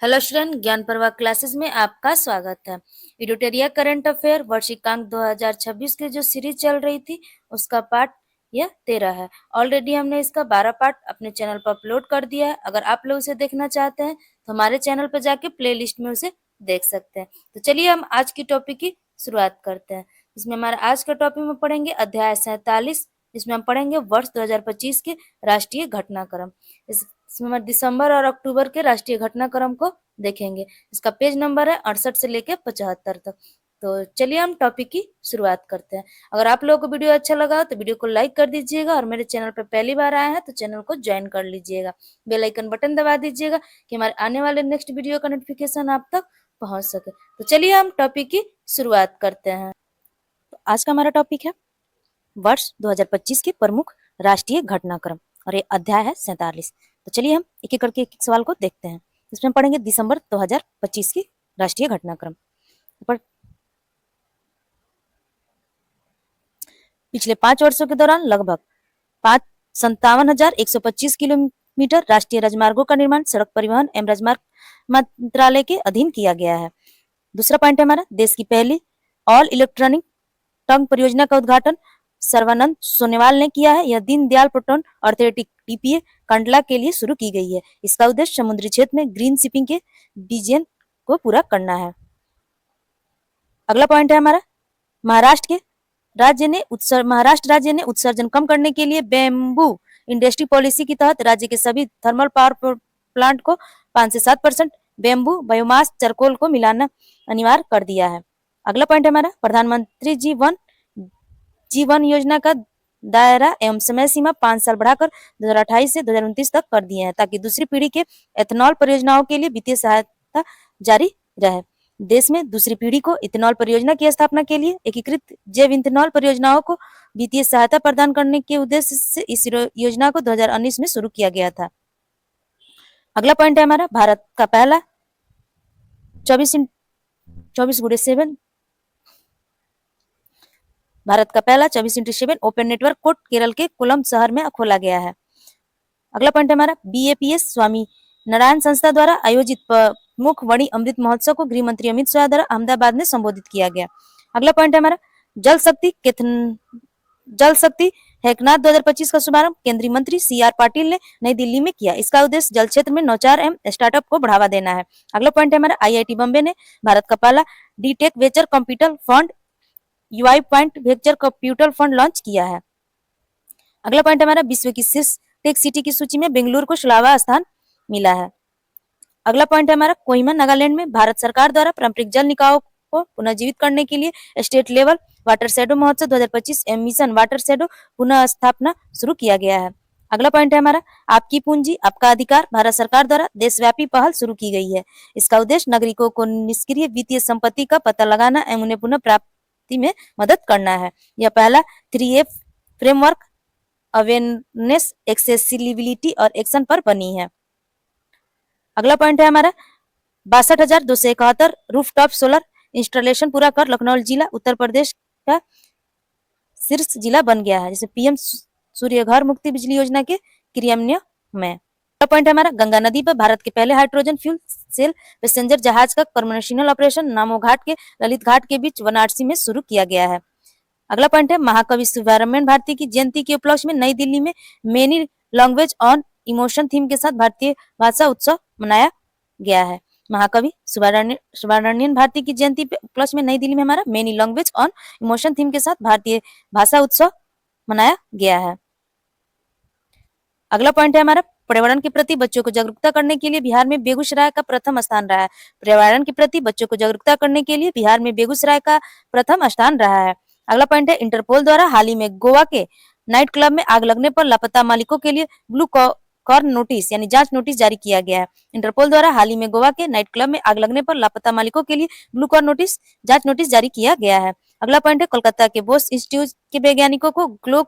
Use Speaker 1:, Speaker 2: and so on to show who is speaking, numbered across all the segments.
Speaker 1: Hello student, ज्ञान प्रवाह classes में आपका स्वागत है। एडिटोरियल करंट अफेयर वर्षिकांक 2026 की जो सीरीज चल रही थी उसका पार्ट यह 13 है। ऑलरेडी हमने इसका 12 पार्ट अपने चैनल पर अपलोड कर दिया है। अगर आप लोग उसे देखना चाहते हैं तो हमारे चैनल पर जाके प्लेलिस्ट में उसे देख सकते हैं। तो चलिए हम आज की टॉपिक की शुरुआत करते हैं। इसमें हमारा आज के टॉपिक में पढ़ेंगे अध्याय 47, जिसमें हम पढ़ेंगे वर्ष 2025 के राष्ट्रीय घटनाक्रम। इसमें हम दिसंबर और अक्टूबर के राष्ट्रीय घटनाक्रम को देखेंगे। इसका पेज नंबर है 68 से लेकर 75 तक। तो चलिए हम टॉपिक की शुरुआत करते हैं। अगर आप लोगों को वीडियो अच्छा लगा तो वीडियो को लाइक कर दीजिएगा, और मेरे चैनल पर पहली बार आए हैं तो चैनल को ज्वाइन कर लीजिएगा। बेल आइकन बटन दबा दीजिएगा कि हमारे आने वाले नेक्स्ट वीडियो का नोटिफिकेशन आप तक पहुंच सके। तो चलिए हम टॉपिक की शुरुआत करते हैं। तो आज का हमारा टॉपिक है वर्ष 2025 के प्रमुख राष्ट्रीय घटनाक्रम, और ये अध्याय है 47। तो चलिए हम एक एक करके एक सवाल को देखते हैं। इसमें हम पढ़ेंगे दिसंबर 2025 की राष्ट्रीय घटनाक्रम। पिछले 5 वर्षों के दौरान लगभग 57,125 किलोमीटर राष्ट्रीय राजमार्गों का निर्माण सड़क परिवहन एवं राजमार्ग मंत्रालय के अधीन किया गया है। दूसरा पॉइंट है हमारा, देश की पहली ऑल इलेक्ट्रॉनिक टंग परियोजना का उद्घाटन सर्वानंद सोनोवाल ने किया है। यह दीनदयाल प्रोटोन अर्थेटिक टीपीए कंडला के लिए शुरू की गई है। इसका उद्देश्य समुद्री क्षेत्र में ग्रीन शिपिंग के विजन को पूरा करना है। अगला पॉइंट है हमारा, महाराष्ट्र राज्य ने उत्सर्जन कम करने के लिए बेम्बू इंडस्ट्री पॉलिसी के तहत राज्य के सभी थर्मल पावर प्लांट को 5 से 7% बेम्बू बायोमास चारकोल को मिलाना अनिवार्य कर दिया है। अगला पॉइंट है हमारा, प्रधानमंत्री जीवन योजना का दायरा एवं समय सीमा 5 साल बढ़ाकर 2028 से 2029 तक कर दिए हैं, ताकि दूसरी पीढ़ी के एथेनॉल परियोजनाओं के लिए वित्तीय सहायता जारी रहे। देश में दूसरी पीढ़ी को इथेनॉल परियोजना की स्थापना के लिए एकीकृत जैव इथेनॉल परियोजनाओं को वित्तीय सहायता प्रदान करने के उद्देश्य से इस योजना को 2019 में शुरू किया गया था। अगला पॉइंट है हमारा, भारत का पहला 24x7 open network court Kerala के कोलम शहर में खोला गया है। अगला पॉइंट है हमारा, बीएपीएस स्वामी नारायण संस्था द्वारा आयोजित प्रमुख वणी अमृत महोत्सव को गृह मंत्री अमित शाह द्वारा अहमदाबाद में संबोधित किया गया। अगला पॉइंट है हमारा, जल शक्ति हैकनाथ 2025 का शुभारंभ केंद्रीय मंत्री सीआर पाटिल ने नई दिल्ली में किया। इसका उद्देश्य जल क्षेत्र में नवाचार एवं स्टार्टअप को बढ़ावा देना है। अगला पॉइंट है हमारा, आईआईटी बॉम्बे ने भारत का पहला डीटेक venture capital fund UI point venture capital fund launch किया है। अगला पॉइंट हमारा, विश्व की शीर्ष टेक सिटी की सूची में बेंगलुरु को 16वां स्थान मिला है। अगला पॉइंट है हमारा, कोहिमा नागालैंड में भारत सरकार द्वारा पारंपरिक जल निकायों को पुनर्जीवित करने के लिए स्टेट लेवल वाटर शेडो महोत्सव 2025 एवं मिशन वाटर शेडो पुनः स्थापना शुरू किया गया है। अगला पॉइंट है हमारा, आपकी पूंजी आपका अधिकार भारत सरकार द्वारा देशव्यापी पहल शुरू की गई है। इसका उद्देश्य नागरिकों को निष्क्रिय वित्तीय संपत्ति का पता लगाना एवं उन्हें पुनः प्राप्ति में मदद करना है। यह पहला 3F फ्रेमवर्क अवेयरनेस, एक्सेसिबिलिटी और एक्शन पर बनी है। अगला पॉइंट है हमारा, 62,271 रूफटॉप सोलर इंस्टॉलेशन पूरा कर लखनऊ जिला उत्तर प्रदेश का शीर्ष जिला बन गया है, जिसे पीएम सूर्य घर मुक्ति बिजली योजना के क्रियान्वयन में। अगला पॉइंट है हमारा, गंगा नदी पर भारत के पहले हाइड्रोजन फ्यूल सेल पैसेंजर जहाज का कमर्शियल ऑपरेशन नामो घाट के ललित घाट के बीच वाराणसी में शुरू किया गया है। अगला पॉइंट है, महाकवि सुब्रमण्यम भारती की जयंती के उपलक्ष्य में नई दिल्ली में many language on emotion theme के साथ भारतीय भाषा उत्सव मनाया गया है। महाकवि सुब्रमण्यम भारती की जयंती के उपलक्ष्य में नई दिल्ली में हमारा many language on emotion theme के साथ भारतीय भाषा उत्सव मनाया गया है। अगला पॉइंट है हमारा, पर्यावरण के प्रति बच्चों को जागरूकता करने के लिए बिहार में बेगूसराय का प्रथम स्थान रहा है। पर्यावरण के प्रति बच्चों को जागरूकता करने के लिए बिहार में बेगूसराय का प्रथम स्थान रहा है। अगला पॉइंट है, इंटरपोल द्वारा हाल ही में गोवा के नाइट क्लब में आग लगने पर लापता मालिकों के लिए ब्लू कॉर्न नोटिस यानी जांच नोटिस जारी किया गया है। इंटरपोल द्वारा हाल ही में गोवा के नाइट क्लब में आग लगने पर लापता मालिकों के लिए ब्लू कॉर्न नोटिस जांच नोटिस जारी किया गया है। अगला पॉइंट है, कोलकाता के बोस इंस्टीट्यूट के वैज्ञानिकों को ग्लो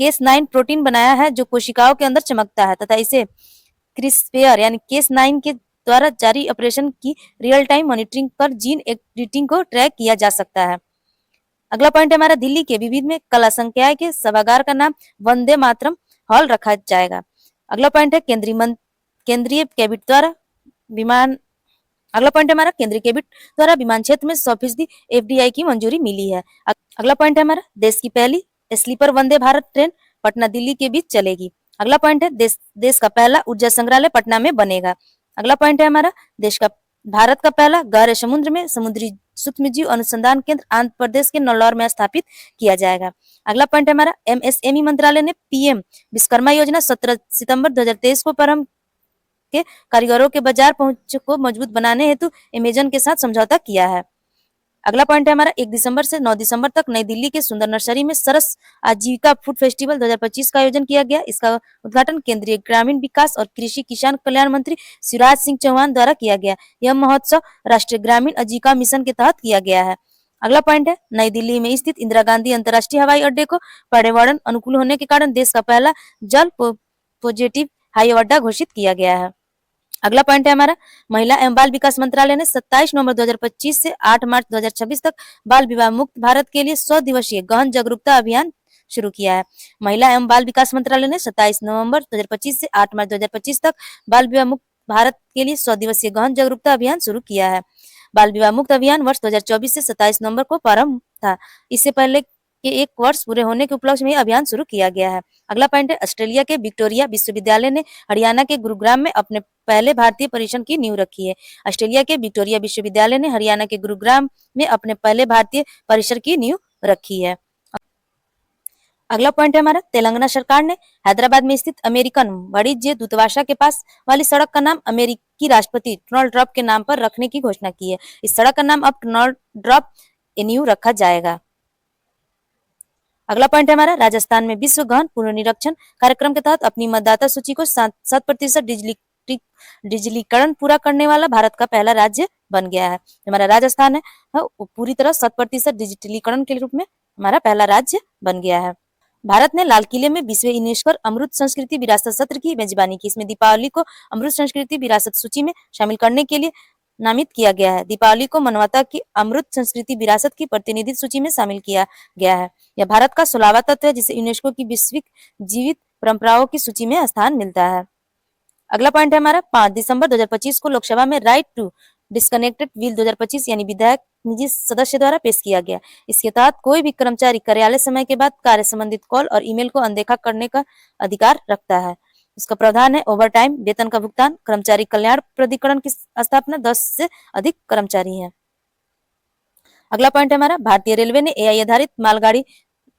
Speaker 1: केस 9 प्रोटीन बनाया है जो कोशिकाओं के अंदर चमकता है तथा इसे क्रिस्पेयर यानी केस 9 के द्वारा जारी ऑपरेशन की रियल टाइम मॉनिटरिंग कर जीन एडिटिंग को ट्रैक किया जा सकता है। अगला पॉइंट हमारा, दिल्ली के विविध में कला संकाय के सभागार का नाम वंदे मातरम हॉल रखा जाएगा। अगला पॉइंट है, केंद्रीय कैबिनेट द्वारा विमान अगला पॉइंट है हमारा केंद्रीय कैबिनेट द्वारा विमान क्षेत्र में 100% एफडीआई की मंजूरी मिली है। अगला पॉइंट है हमारा देश की पहली स्लीपर वंदे भारत ट्रेन पटना दिल्ली के बीच चलेगी। अगला पॉइंट है देश का पहला ऊर्जा संग्रहालय पटना में बनेगा। अगला पॉइंट है हमारा भारत का पहला गहरे समुद्र में समुद्री सूक्ष्मजीव अनुसंधान केंद्र आंध्र प्रदेश के नौलौर में स्थापित किया जाएगा। अगला पॉइंट है हमारा एमएसएमई मंत्रालय ने पीएम विश्वकर्मा योजना 17 सितंबर 2023 को प्रारंभ के कारीगरों के बाजार पहुंच को मजबूत बनाने हेतु अमेजन के साथ समझौता किया है। अगला पॉइंट है हमारा 1 दिसंबर से 9 दिसंबर तक नई दिल्ली के सुंदर नर्सरी में सरस आजीविका फूड फेस्टिवल 2025 का आयोजन किया गया। इसका उद्घाटन केंद्रीय ग्रामीण विकास और कृषि किसान कल्याण मंत्री शिवराज सिंह चौहान द्वारा किया गया। यह महोत्सव राष्ट्रीय ग्रामीण आजीविका मिशन के तहत किया गया है। अगला पॉइंट है नई दिल्ली में स्थित इंदिरा गांधी अंतर्राष्ट्रीय हवाई अड्डे को पर्यावरण अनुकूल होने के कारण देश का पहला जल पॉजिटिव हवाई अड्डा घोषित किया गया है। अगला पॉइंट है हमारा महिला एवं बाल विकास मंत्रालय ने 27 नवंबर 2025 से 8 मार्च 2026 तक बाल विवाह मुक्त भारत के लिए 100 दिवसीय गहन जागरूकता अभियान शुरू किया है। महिला एवं बाल विकास मंत्रालय ने 27 नवंबर 2025 से 8 मार्च 2025 तक बाल विवाह मुक्त भारत के लिए 100 दिवसीय गहन जागरूकता अभियान शुरू किया है। बाल विवाह मुक्त अभियान वर्ष 2024 से 27 नवंबर को प्रारंभ था। इससे पहले के 1 वर्ष पूरे होने के उपलक्ष्य में अभियान शुरू किया गया है। अगला पॉइंट है ऑस्ट्रेलिया के विक्टोरिया विश्वविद्यालय ने हरियाणा के गुरुग्राम में अपने पहले भारतीय परिसर की नींव रखी है। ऑस्ट्रेलिया के विक्टोरिया विश्वविद्यालय ने हरियाणा के गुरुग्राम में अपने पहले भारतीय परिसर की नींव रखी है। अगला पॉइंट है हमारा तेलंगाना सरकार ने हैदराबाद में स्थित अमेरिकन वाणिज्य दूतावास के पास वाली सड़क का नाम अमेरिकी राष्ट्रपति डोनाल्ड ट्रंप के नाम पर रखने की घोषणा की है। इस सड़क का नाम अब डोनाल्ड ट्रंप एवेन्यू रखा जाएगा। अगला पॉइंट है हमारा राजस्थान में विश्व गहन पुनर्निरीक्षण कार्यक्रम के तहत अपनी मतदाता सूची को 7% डिजिटलीकरण पूरा करने वाला भारत का पहला राज्य बन गया है। हमारा राजस्थान है वो पूरी तरह 7% डिजिटलीकरण के रूप में हमारा पहला राज्य बन गया है। भारत ने लाल किले में 20वें यूनेस्को अमृत संस्कृति विरासत सत्र की मेजबानी की। इसमें दीपावली को अमृत संस्कृति विरासत सूची में शामिल करने के लिए नामित किया गया है। दीपावली को मानवता की अमृत संस्कृति विरासत की प्रतिनिधि सूची में शामिल किया गया है। यह भारत का 16वां तत्व है जिसे यूनेस्को की विश्व जीवित परंपराओं की सूची में स्थान मिलता है। अगला पॉइंट है हमारा 5 दिसंबर 2025 को लोकसभा में राइट टू डिस्कनेक्टेड बिल 2025 यानी विधायक निजी सदस्य द्वारा पेश किया गया। इसके तहत कोई भी कर्मचारी कार्यालय समय के बाद कार्य संबंधित कॉल और ईमेल को अनदेखा करने का अधिकार रखता है। इसका प्रावधान है ओवर टाइम वेतन का भुगतान, कर्मचारी कल्याण प्राधिकरण की स्थापना, 10 से अधिक कर्मचारी हैं। अगला पॉइंट है हमारा भारतीय रेलवे ने एआई आधारित मालगाड़ी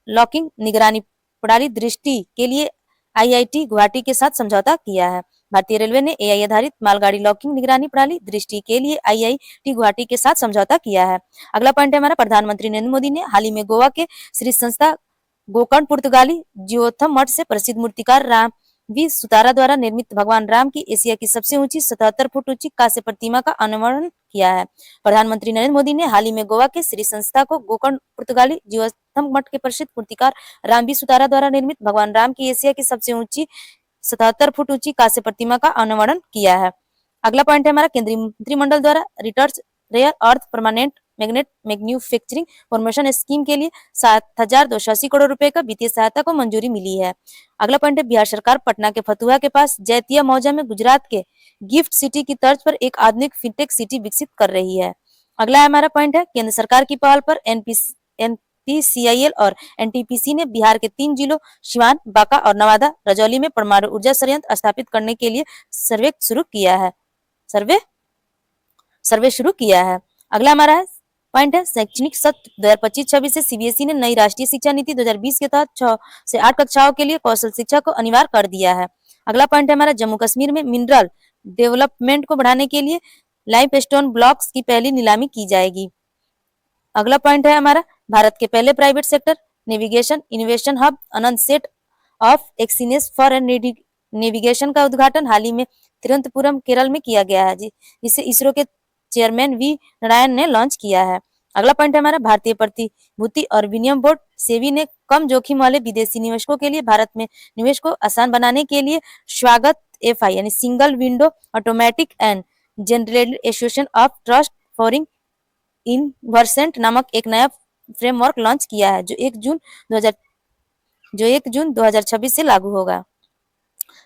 Speaker 1: लॉकिंग निगरानी प्रणाली दृष्टि के लिए आईआईटी गुवाहाटी के साथ समझौता किया है। भारतीय रेलवे ने एआई आधारित मालगाड़ी लॉकिंग निगरानी प्रणाली दृष्टि के लिए आईआईटी गुवाहाटी के साथ समझौता किया है। अगला पॉइंट है हमारा प्रधानमंत्री नरेंद्र मोदी ने हाल ही में गोवा के श्री संस्था गोकर्ण पुर्तगाली जियोथम मठ से प्रसिद्ध मूर्तिकार राम वी सुतारा द्वारा निर्मित भगवान राम की एशिया की सबसे ऊंची 77 फुट ऊंची कांस्य प्रतिमा का अनावरण किया है। प्रधानमंत्री नरेंद्र मोदी ने हाल ही में गोवा के श्री संस्था को गोकर्ण पुर्तगाली जियोथम मठ के प्रसिद्ध मूर्तिकार राम वी सुतारा द्वारा निर्मित भगवान राम की एशिया की सबसे ऊंची 77 फुट ऊंची कांस्य प्रतिमा का अनावरण किया है। अगला पॉइंट है हमारा केंद्रीय मंत्रिमंडल द्वारा रिटर्स rare earth permanent magnet manufacturing promotion scheme के लिए 7,280 करोड़ रुपए का वित्तीय सहायता को मंजूरी मिली है। अगला पॉइंट है बिहार सरकार पटना के फतुहा के पास जैतिया मौजा में गुजरात के गिफ्ट सिटी की तर्ज पर एक आधुनिक फिनटेक सिटी विकसित कर रही है। अगला हमारा पॉइंट है केंद्र सरकार की पहल पर एनपीसीआईएल और एनटीपीसी ने बिहार के 3 जिलों सिवान, बांका और नवादा, रजौली में परमाणु ऊर्जा संयंत्र स्थापित करने के लिए सर्वे शुरू किया है। अगला हमारा पॉइंट है शैक्षणिक सत्र 2025-26 से सीबीएसई ने नई राष्ट्रीय शिक्षा नीति 2020 के तहत 6 से 8 कक्षाओं के लिए कौशल शिक्षा को अनिवार्य कर दिया है। अगला पॉइंट है हमारा जम्मू कश्मीर में मिनरल डेवलपमेंट को बढ़ाने के लिए लाइमस्टोन ब्लॉक्स की पहली नीलामी की जाएगी। अगला पॉइंट है हमारा भारत के पहले private sector navigation innovation hub Anant set of excellence for navigation का उद्घाटन हाल ही में तिरुवनंतपुरम केरल में किया गया है जिसे इसरो के चेयरमैन वी नारायण ने लॉन्च किया है। अगला पॉइंट है हमारा भारतीय प्रतिभूति और विनिमय बोर्ड सेबी ने कम जोखिम वाले विदेशी निवेशकों के लिए भारत में निवेश को आसान बनाने के लिए स्वागत एफआई यानी single window automatic and general association of trust for investment नामक एक नया फ्रेमवर्क लॉन्च किया है जो 1 जून 2026 से लागू होगा।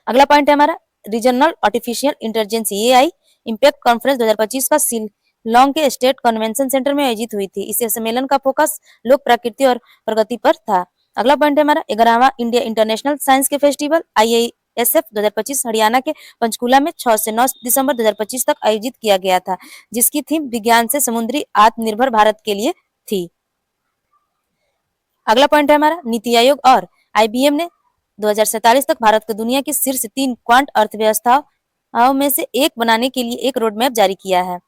Speaker 1: अगला पॉइंट है हमारा regional artificial intelligence AI impact conference 2025 का शिलोंग के स्टेट कन्वेंशन सेंटर में आयोजित हुई थी। इस सम्मेलन का फोकस लोक प्रकृति और प्रगति पर था। अगला पॉइंट है हमारा 11वां इंडिया इंटरनेशनल साइंस के फेस्टिवल IISF 2025 हरियाणा के पंचकूला में 6 से 9 दिसंबर 2025 तक आयोजित किया गया था, जिसकी थीम विज्ञान से समुद्री आत्मनिर्भर भारत के लिए थी। अगला पॉइंट है हमारा नीति आयोग और IBM ने 2047 तक भारत को दुनिया की शीर्ष 3 क्वांट अर्थव्यवस्थाओं में से एक बनाने के लिए एक रोड मैप जारी किया है।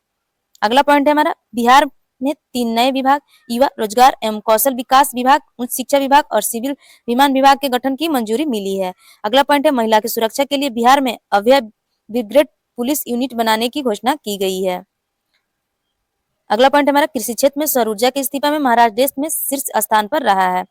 Speaker 1: अगला पॉइंट है हमारा बिहार में 3 नए विभाग युवा रोजगार एवं कौशल विकास विभाग, उच्च शिक्षा विभाग और सिविल विमान विभाग के गठन की मंजूरी मिली है। अगला पॉइंट है महिला की सुरक्षा के लिए बिहार में अभय ब्रिगेड पुलिस यूनिट बनाने की घोषणा की गई है। अगला पॉइंट हमारा कृषि क्षेत्र में सौर ऊर्जा के इस्तीफा में महाराष्ट्र देश में शीर्ष स्थान पर रहा है।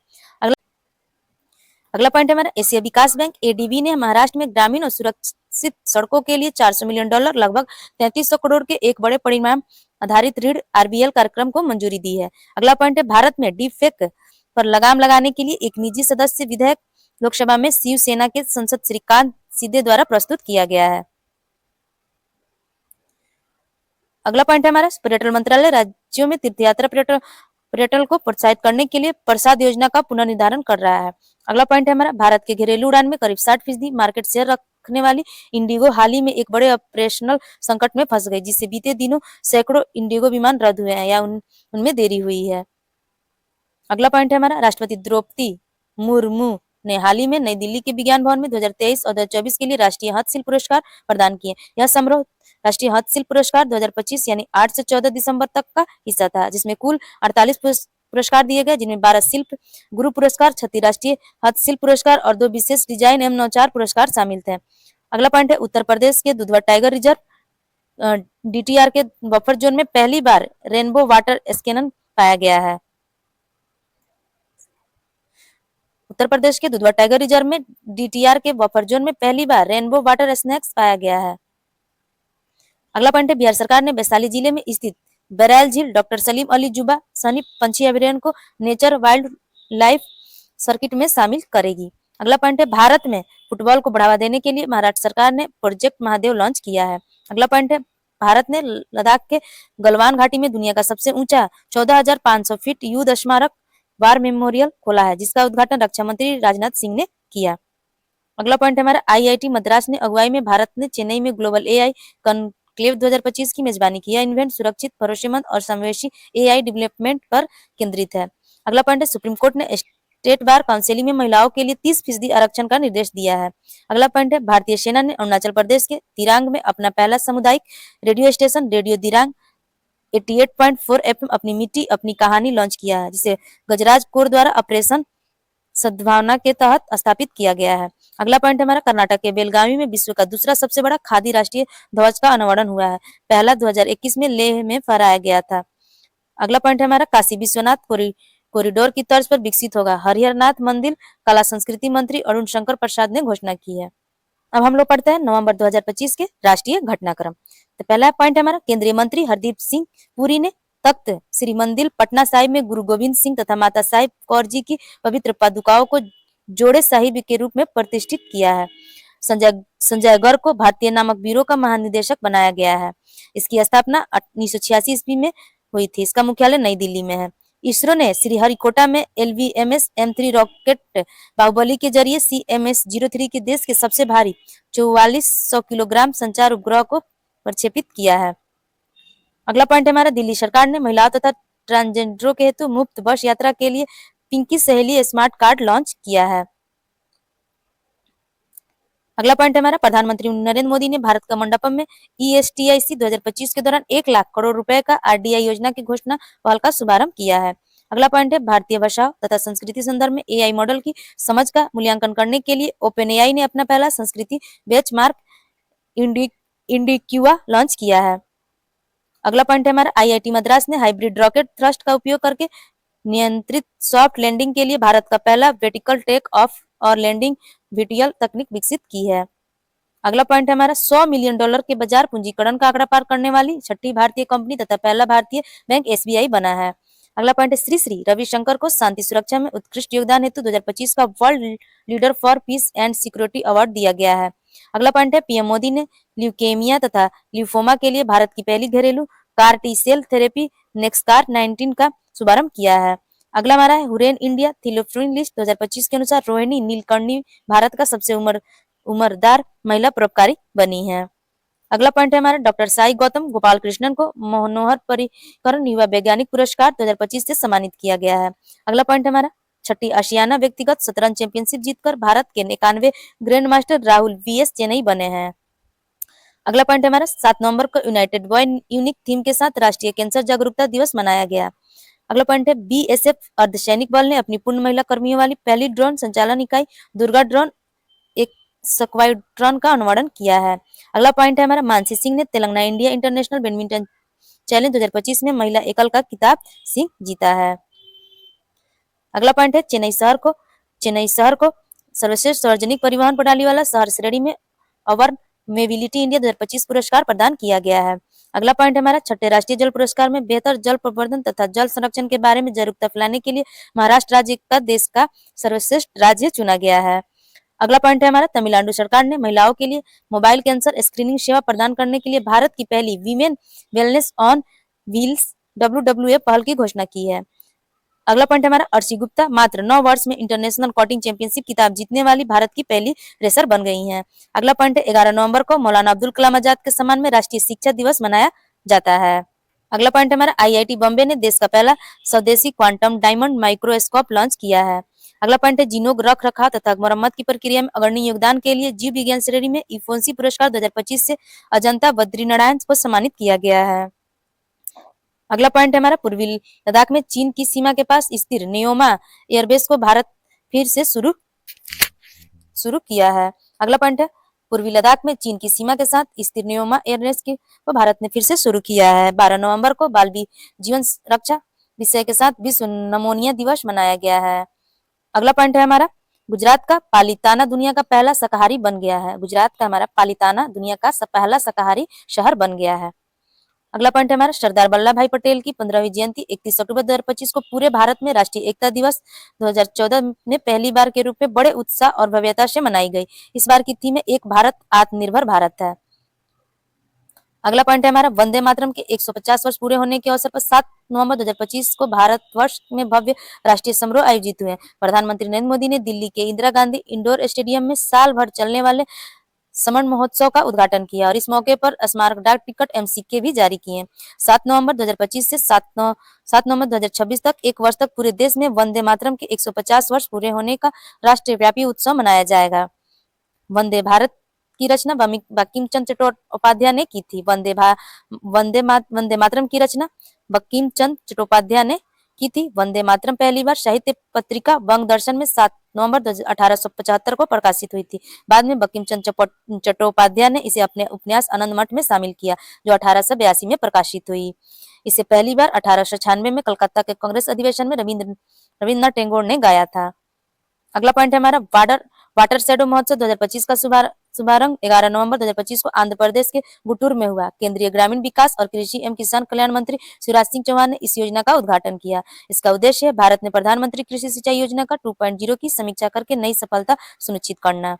Speaker 1: अगला पॉइंट है हमारा एशिया विकास बैंक ADB ने महाराष्ट्र में ग्रामीण और सुरक्षित सड़कों के लिए $400 मिलियन लगभग 3300 करोड़ के एक बड़े परिमाण आधारित ऋण RBL कार्यक्रम को मंजूरी दी है। अगला पॉइंट है भारत में डीप फेक पर लगाम लगाने के लिए एक निजी सदस्य विधेयक लोकसभा में शिवसेना के सांसद श्रीकांत सीधे द्वारा प्रस्तुत किया गया है। अगला पॉइंट है हमारा पर्यटन मंत्रालय राज्यों में तीर्थयात्रा पर्यटन को प्रोत्साहित करने के लिए प्रसाद योजना का पुनर्निर्धारण कर रहा है। अगला पॉइंट है हमारा भारत के घरेलू उड़ान में करीब 60% मार्केट शेयर रखने वाली इंडिगो हाल ही में एक बड़े ऑपरेशनल संकट में फंस गई, जिससे बीते दिनों सैकड़ों इंडिगो विमान रद्द हुए हैं या उनमें देरी हुई है। अगला पॉइंट है हमारा राष्ट्रपति द्रौपदी मुर्मू ने हाल ही में नई दिल्ली के विज्ञान भवन में 2023 और 2024 के लिए राष्ट्रीय हस्तशिल्प पुरस्कार प्रदान किए। यह समारोह राष्ट्रीय हस्तशिल्प पुरस्कार 2025 यानी 8 से 14 दिसंबर तक का हिस्सा था, जिसमें कुल 48 पुरस्कार दिए गए, जिनमें 12 शिल्प गुरु पुरस्कार, 36 राष्ट्रीय हस्तशिल्प पुरस्कार और 2 विशेष डिजाइन एवं नवाचार पुरस्कार शामिल थे। अगला पॉइंट है उत्तर प्रदेश के दुधवा टाइगर रिजर्व DTR के बफर जोन में पहली बार रेनबो वाटर स्कैनन पाया गया है। उत्तर प्रदेश के दुधवा टाइगर रिजर्व में DTR के बफर जोन में पहली बार रेनबो वाटर स्नेक्स पाया गया है। अगला पॉइंट है बिहार सरकार ने वैशाली जिले में स्थित बरैल झील डॉक्टर सलीम अली जुबा सनी पंछी अभयारण्य को नेचर वाइल्ड लाइफ सर्किट में शामिल करेगी। अगला पॉइंट है भारत में फुटबॉल को बढ़ावा देने के लिए महाराष्ट्र सरकार ने प्रोजेक्ट महादेव लॉन्च किया है। अगला पॉइंट है भारत ने लद्दाख के गलवान घाटी में दुनिया का सबसे ऊंचा 14,500 फीट युद्ध स्मारक वार मेमोरियल खोला है, जिसका उद्घाटन रक्षा मंत्री राजनाथ सिंह ने किया। अगला पॉइंट है हमारा IIT मद्रास ने अगुवाई में भारत ने चेन्नई में ग्लोबल AI कॉन्क्लेव 2025 की मेजबानी की। यह इवेंट सुरक्षित, भरोसेमंद और समावेशी AI डेवलपमेंट पर केंद्रित है। अगला पॉइंट है सुप्रीम कोर्ट ने स्टेट बार काउंसिल में महिलाओं के लिए 30% आरक्षण का निर्देश दिया है। अगला पॉइंट है भारतीय सेना ने अरुणाचल प्रदेश के दिरांग में अपना पहला सामुदायिक radio station radio Dirang 88.4 FM अपनी मिट्टी अपनी कहानी लॉन्च किया है, जिसे गजराज कोर द्वारा ऑपरेशन सद्भावना के तहत स्थापित किया गया है। अगला पॉइंट हमारा कर्नाटक के बेलगावी में विश्व का दूसरा सबसे बड़ा खादी राष्ट्रीय ध्वज का अनावरण हुआ है। पहला 2021 में लेह में फहराया गया था। अगला पॉइंट हमारा काशी विश्वनाथ कॉरिडोर की तर्ज पर विकसित होगा। हरिहरनाथ मंदिर कला संस्कृति मंत्री अरुण शंकर प्रसाद ने घोषणा की है। अब हम लोग पढ़ते हैं नवंबर 2025 के राष्ट्रीय घटनाक्रम। तो पहला पॉइंट हमारा केंद्रीय मंत्री हरदीप सिंह पुरी ने तख्त श्री मंदिर पटना साहिब में गुरु गोविंद सिंह तथा माता साहिब कौर जी की पवित्र पादुकाओं को जोड़े साहिब के रूप में प्रतिष्ठित किया है। संजय गर्ग को भारतीय नामक ब्यूरो का महानिदेशक बनाया गया है। इसकी स्थापना 1986 ईस्वी में हुई थी। इसका मुख्यालय नई दिल्ली में है। इसरो ने श्रीहरिकोटा में LVMS M3 रॉकेट बाहुबली के जरिए CMS-03 के देश के सबसे भारी 4400 किलोग्राम संचार उपग्रह को प्रक्षेपित किया है। अगला पॉइंट हमारा दिल्ली सरकार ने महिलाओं तथा ट्रांसजेंडरों के हेतु मुफ्त बस यात्रा के लिए पिंकी सहेली स्मार्ट कार्ड लॉन्च किया है। अगला पॉइंट हमारा प्रधानमंत्री नरेंद्र मोदी ने भारत का मंडपम में ESTIC 2025 के दौरान 1 लाख करोड़ रुपए का RDI योजना की घोषणा पहल का शुभारंभ किया है। अगला पॉइंट है भारतीय भाषा तथा संस्कृति संदर्भ में AI मॉडल की समझ का मूल्यांकन करने के लिए OpenAI ने अपना पहला संस्कृति बेंचमार्क इंडिक्यूआ लॉन्च किया है। अगला पॉइंट है हमारा IIT मद्रास ने हाइब्रिड रॉकेट थ्रस्ट का उपयोग करके नियंत्रित सॉफ्ट लैंडिंग के लिए भारत का पहला वर्टिकल टेक ऑफ और लैंडिंग VTOL तकनीक विकसित की है। अगला पॉइंट है हमारा $100 मिलियन के बाजार पूंजीकरण का आंकड़ा पार करने वाली छठी भारतीय कंपनी तथा पहला भारतीय बैंक SBI बना है। अगला पॉइंट है श्री श्री रविशंकर को शांति सुरक्षा में उत्कृष्ट योगदान हेतु 2025 का world leader for piece and security award दिया गया है। अगला पॉइंट है पीएम मोदी ने ल्यूकेमिया तथा ल्यूफोमा के लिए भारत की पहली घरेलू कार टी सेल थेरेपी नेक्सकार 19 का शुभारंभ किया है। अगला हमारा है हुरेन इंडिया थिलोफ्रिन लिस्ट 2025 के अनुसार रोहिणी नीलकर्णी भारत का सबसे उम्रदार महिला परोपकारी बनी है। अगला पॉइंट है हमारा डॉक्टर साई गौतम गोपाल कृष्णन को मनोहर पर्रिकर युवा वैज्ञानिक पुरस्कार 2025 से सम्मानित किया गया है। अगला पॉइंट है हमारा छठी आशियाना व्यक्तिगत शतरंज चैंपियनशिप जीतकर भारत के 91वें grand master Rahul V S Chennai बने हैं। अगला पॉइंट है हमारा 7 नवंबर को यूनाइटेड वे यूनिक थीम के साथ राष्ट्रीय कैंसर जागरूकता दिवस मनाया गया। अगला पॉइंट है बीएसएफ अर्धसैनिक बल ने अपनी पूर्ण महिला कर्मियों वाली पहली ड्रोन संचालन इकाई दुर्गा ड्रोन एक स्क्वाड्रन का अनुवादन किया है। अगला पॉइंट है हमारा मानसी सिंह ने Telangana India international badminton challenge 2025 में महिला एकल का खिताब सिंह जीता है। अगला पॉइंट है चेन्नई शहर को सर्वश्रेष्ठ सार्वजनिक परिवहन प्रणाली वाला शहर श्रेणी में अवर मोबिलिटी इंडिया 2025 पुरस्कार प्रदान किया गया है। अगला पॉइंट हमारा छठे राष्ट्रीय जल पुरस्कार में बेहतर जल प्रबंधन तथा जल संरक्षण के बारे में जागरूकता फैलाने के लिए महाराष्ट्र राज्य का देश का सर्वश्रेष्ठ राज्य चुना गया है। अगला पॉइंट है हमारा तमिलनाडु सरकार ने महिलाओं के लिए मोबाइल कैंसर स्क्रीनिंग सेवा प्रदान करने के लिए भारत की पहली women wellness on wheels WWF पहल की घोषणा की है। अगला पॉइंट है हमारा अर्शी गुप्ता मात्र 9 वर्ष में इंटरनेशनल कॉटिंग चैंपियनशिप खिताब जीतने वाली भारत की पहली रेसर बन गई हैं। अगला पॉइंट है 11 नवंबर को मौलाना अब्दुल कलाम आजाद के सम्मान में राष्ट्रीय शिक्षा दिवस मनाया जाता है। अगला पॉइंट है हमारा IIT बॉम्बे ने देश का पहला स्वदेशी क्वांटम डायमंड माइक्रोस्कोप लॉन्च किया है। अगला पॉइंट है जीनोम रख रखाव तथा मरम्मत की प्रक्रिया में अग्रणी योगदान के लिए जीव विज्ञान श्रेणी में इफोंसी पुरस्कार 2025 से अजंता बद्रीनारायण को सम्मानित किया गया है। अगला पॉइंट है हमारा पूर्वी लद्दाख में चीन की सीमा के पास स्थित नियोमा एयरबेस को भारत फिर से शुरू किया है। अगला पॉइंट है पूर्वी लद्दाख में चीन की सीमा के साथ स्थित नियोमा एयरबेस को भारत ने फिर से शुरू किया है। 12 नवंबर को बाल जीवन रक्षा विषय के साथ विश्व नमोनिया दिवस मनाया गया है। अगला पॉइंट है हमारा गुजरात का पालिताना दुनिया का पहला शाकाहारी बन गया है। गुजरात का हमारा पालिताना दुनिया का पहला शाकाहारी शहर बन गया है। अगला पॉइंट है हमारा सरदार वल्लभ भाई पटेल की 15वीं जयंती 31 अक्टूबर 2025 को पूरे भारत में राष्ट्रीय एकता दिवस 2014 में पहली बार के रूप में बड़े उत्साह और भव्यता से मनाई गई। इस बार की थीम है एक भारत आत्मनिर्भर भारत है। अगला पॉइंट है हमारा वंदे मातरम के 150 वर्ष पूरे होने के अवसर पर 7 नवंबर 2025 को भारतवर्ष में भव्य राष्ट्रीय समारोह आयोजित हुए। प्रधानमंत्री नरेंद्र मोदी ने दिल्ली के इंदिरा गांधी इंडोर स्टेडियम में साल भर चलने वाले समर महोत्सव का उद्घाटन किया और इस मौके पर स्मारक डाक टिकट MCK भी जारी किए। 7 नवंबर 2025 से 7 नवंबर 2026 तक एक वर्ष तक पूरे देश में वंदे मातरम के 150 वर्ष पूरे होने का राष्ट्रव्यापी उत्सव मनाया जाएगा। वंदे भारत की रचना बंकिम चंद्र चट्टोपाध्याय ने की थी। वंदे मातरम की रचना बंकिम चंद्र चट्टोपाध्याय ने की थी। वंदे मातरम पहली बार साहित्य पत्रिका बंग दर्शन में 7 नवंबर 1875 को प्रकाशित हुई थी। बाद में बंकिम चंद्र चट्टोपाध्याय ने इसे अपने उपन्यास आनंद मठ में शामिल किया जो 1882 में प्रकाशित हुई। इसे पहली बार 1896 में कलकत्ता के कांग्रेस अधिवेशन में रविन्द्रनाथ टैगोर ने गाया था। अगला पॉइंट है हमारा वाटर शेडो महोत्सव 2025 का शुभारंभ 11 नवंबर 2025 को आंध्र प्रदेश के गुंटूर में हुआ। केंद्रीय ग्रामीण विकास और कृषि एवं किसान कल्याण मंत्री शिवराज सिंह चौहान ने इस योजना का उद्घाटन किया। इसका उद्देश्य है भारत में प्रधानमंत्री कृषि सिंचाई योजना का 2.0 की समीक्षा करके नई सफलता सुनिश्चित करना।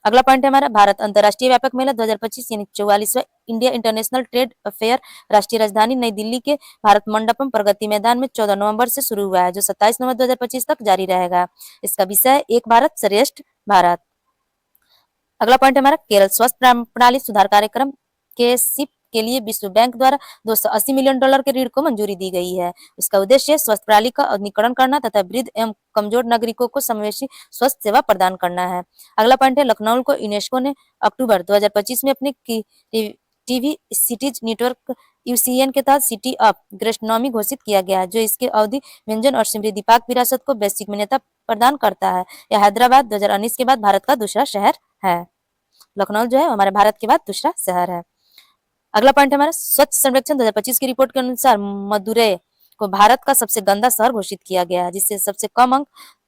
Speaker 1: अगला पॉइंट है हमारा भारत अंतर्राष्ट्रीय व्यापक मेला 2025 यानी 44वां इंडिया इंटरनेशनल ट्रेड अफेयर राष्ट्रीय राजधानी नई दिल्ली के भारत मंडपम प्रगति मैदान में 14 नवंबर से शुरू हुआ है जो 27 नवंबर 2025 तक जारी रहेगा। इसका विषय है एक भारत श्रेष्ठ भारत। अगला पॉइंट है हमारा केरल स्वास्थ्य प्रणाली सुधार कार्यक्रम KSIP के लिए विश्व बैंक द्वारा $280 मिलियन के ऋण को मंजूरी दी गई है। उसका उद्देश्य स्वास्थ्य प्रणाली का आधुनिकीकरण करना तथा वृद्ध एवं कमजोर नागरिकों को समावेशी स्वास्थ्य सेवा प्रदान करना है। अगला पॉइंट है लखनऊ को यूनेस्को ने अक्टूबर 2025 में अपने टीवी सिटीज नेटवर्क UCN के तहत सिटी ऑफ गैस्ट्रोनॉमी घोषित किया गया है जो इसके अवधि व्यंजन और समृद्धि पाक विरासत को वैश्विक मान्यता प्रदान करता है। यह हैदराबाद 2019 के बाद भारत का दूसरा शहर है। लखनऊ जो है हमारे भारत के बाद दूसरा शहर है। अगला पॉइंट हमारा स्वच्छ सर्वेक्षण 2025 की रिपोर्ट के अनुसार मदुरै को भारत का सबसे गंदा शहर घोषित किया गया है जिससे सबसे कम अंक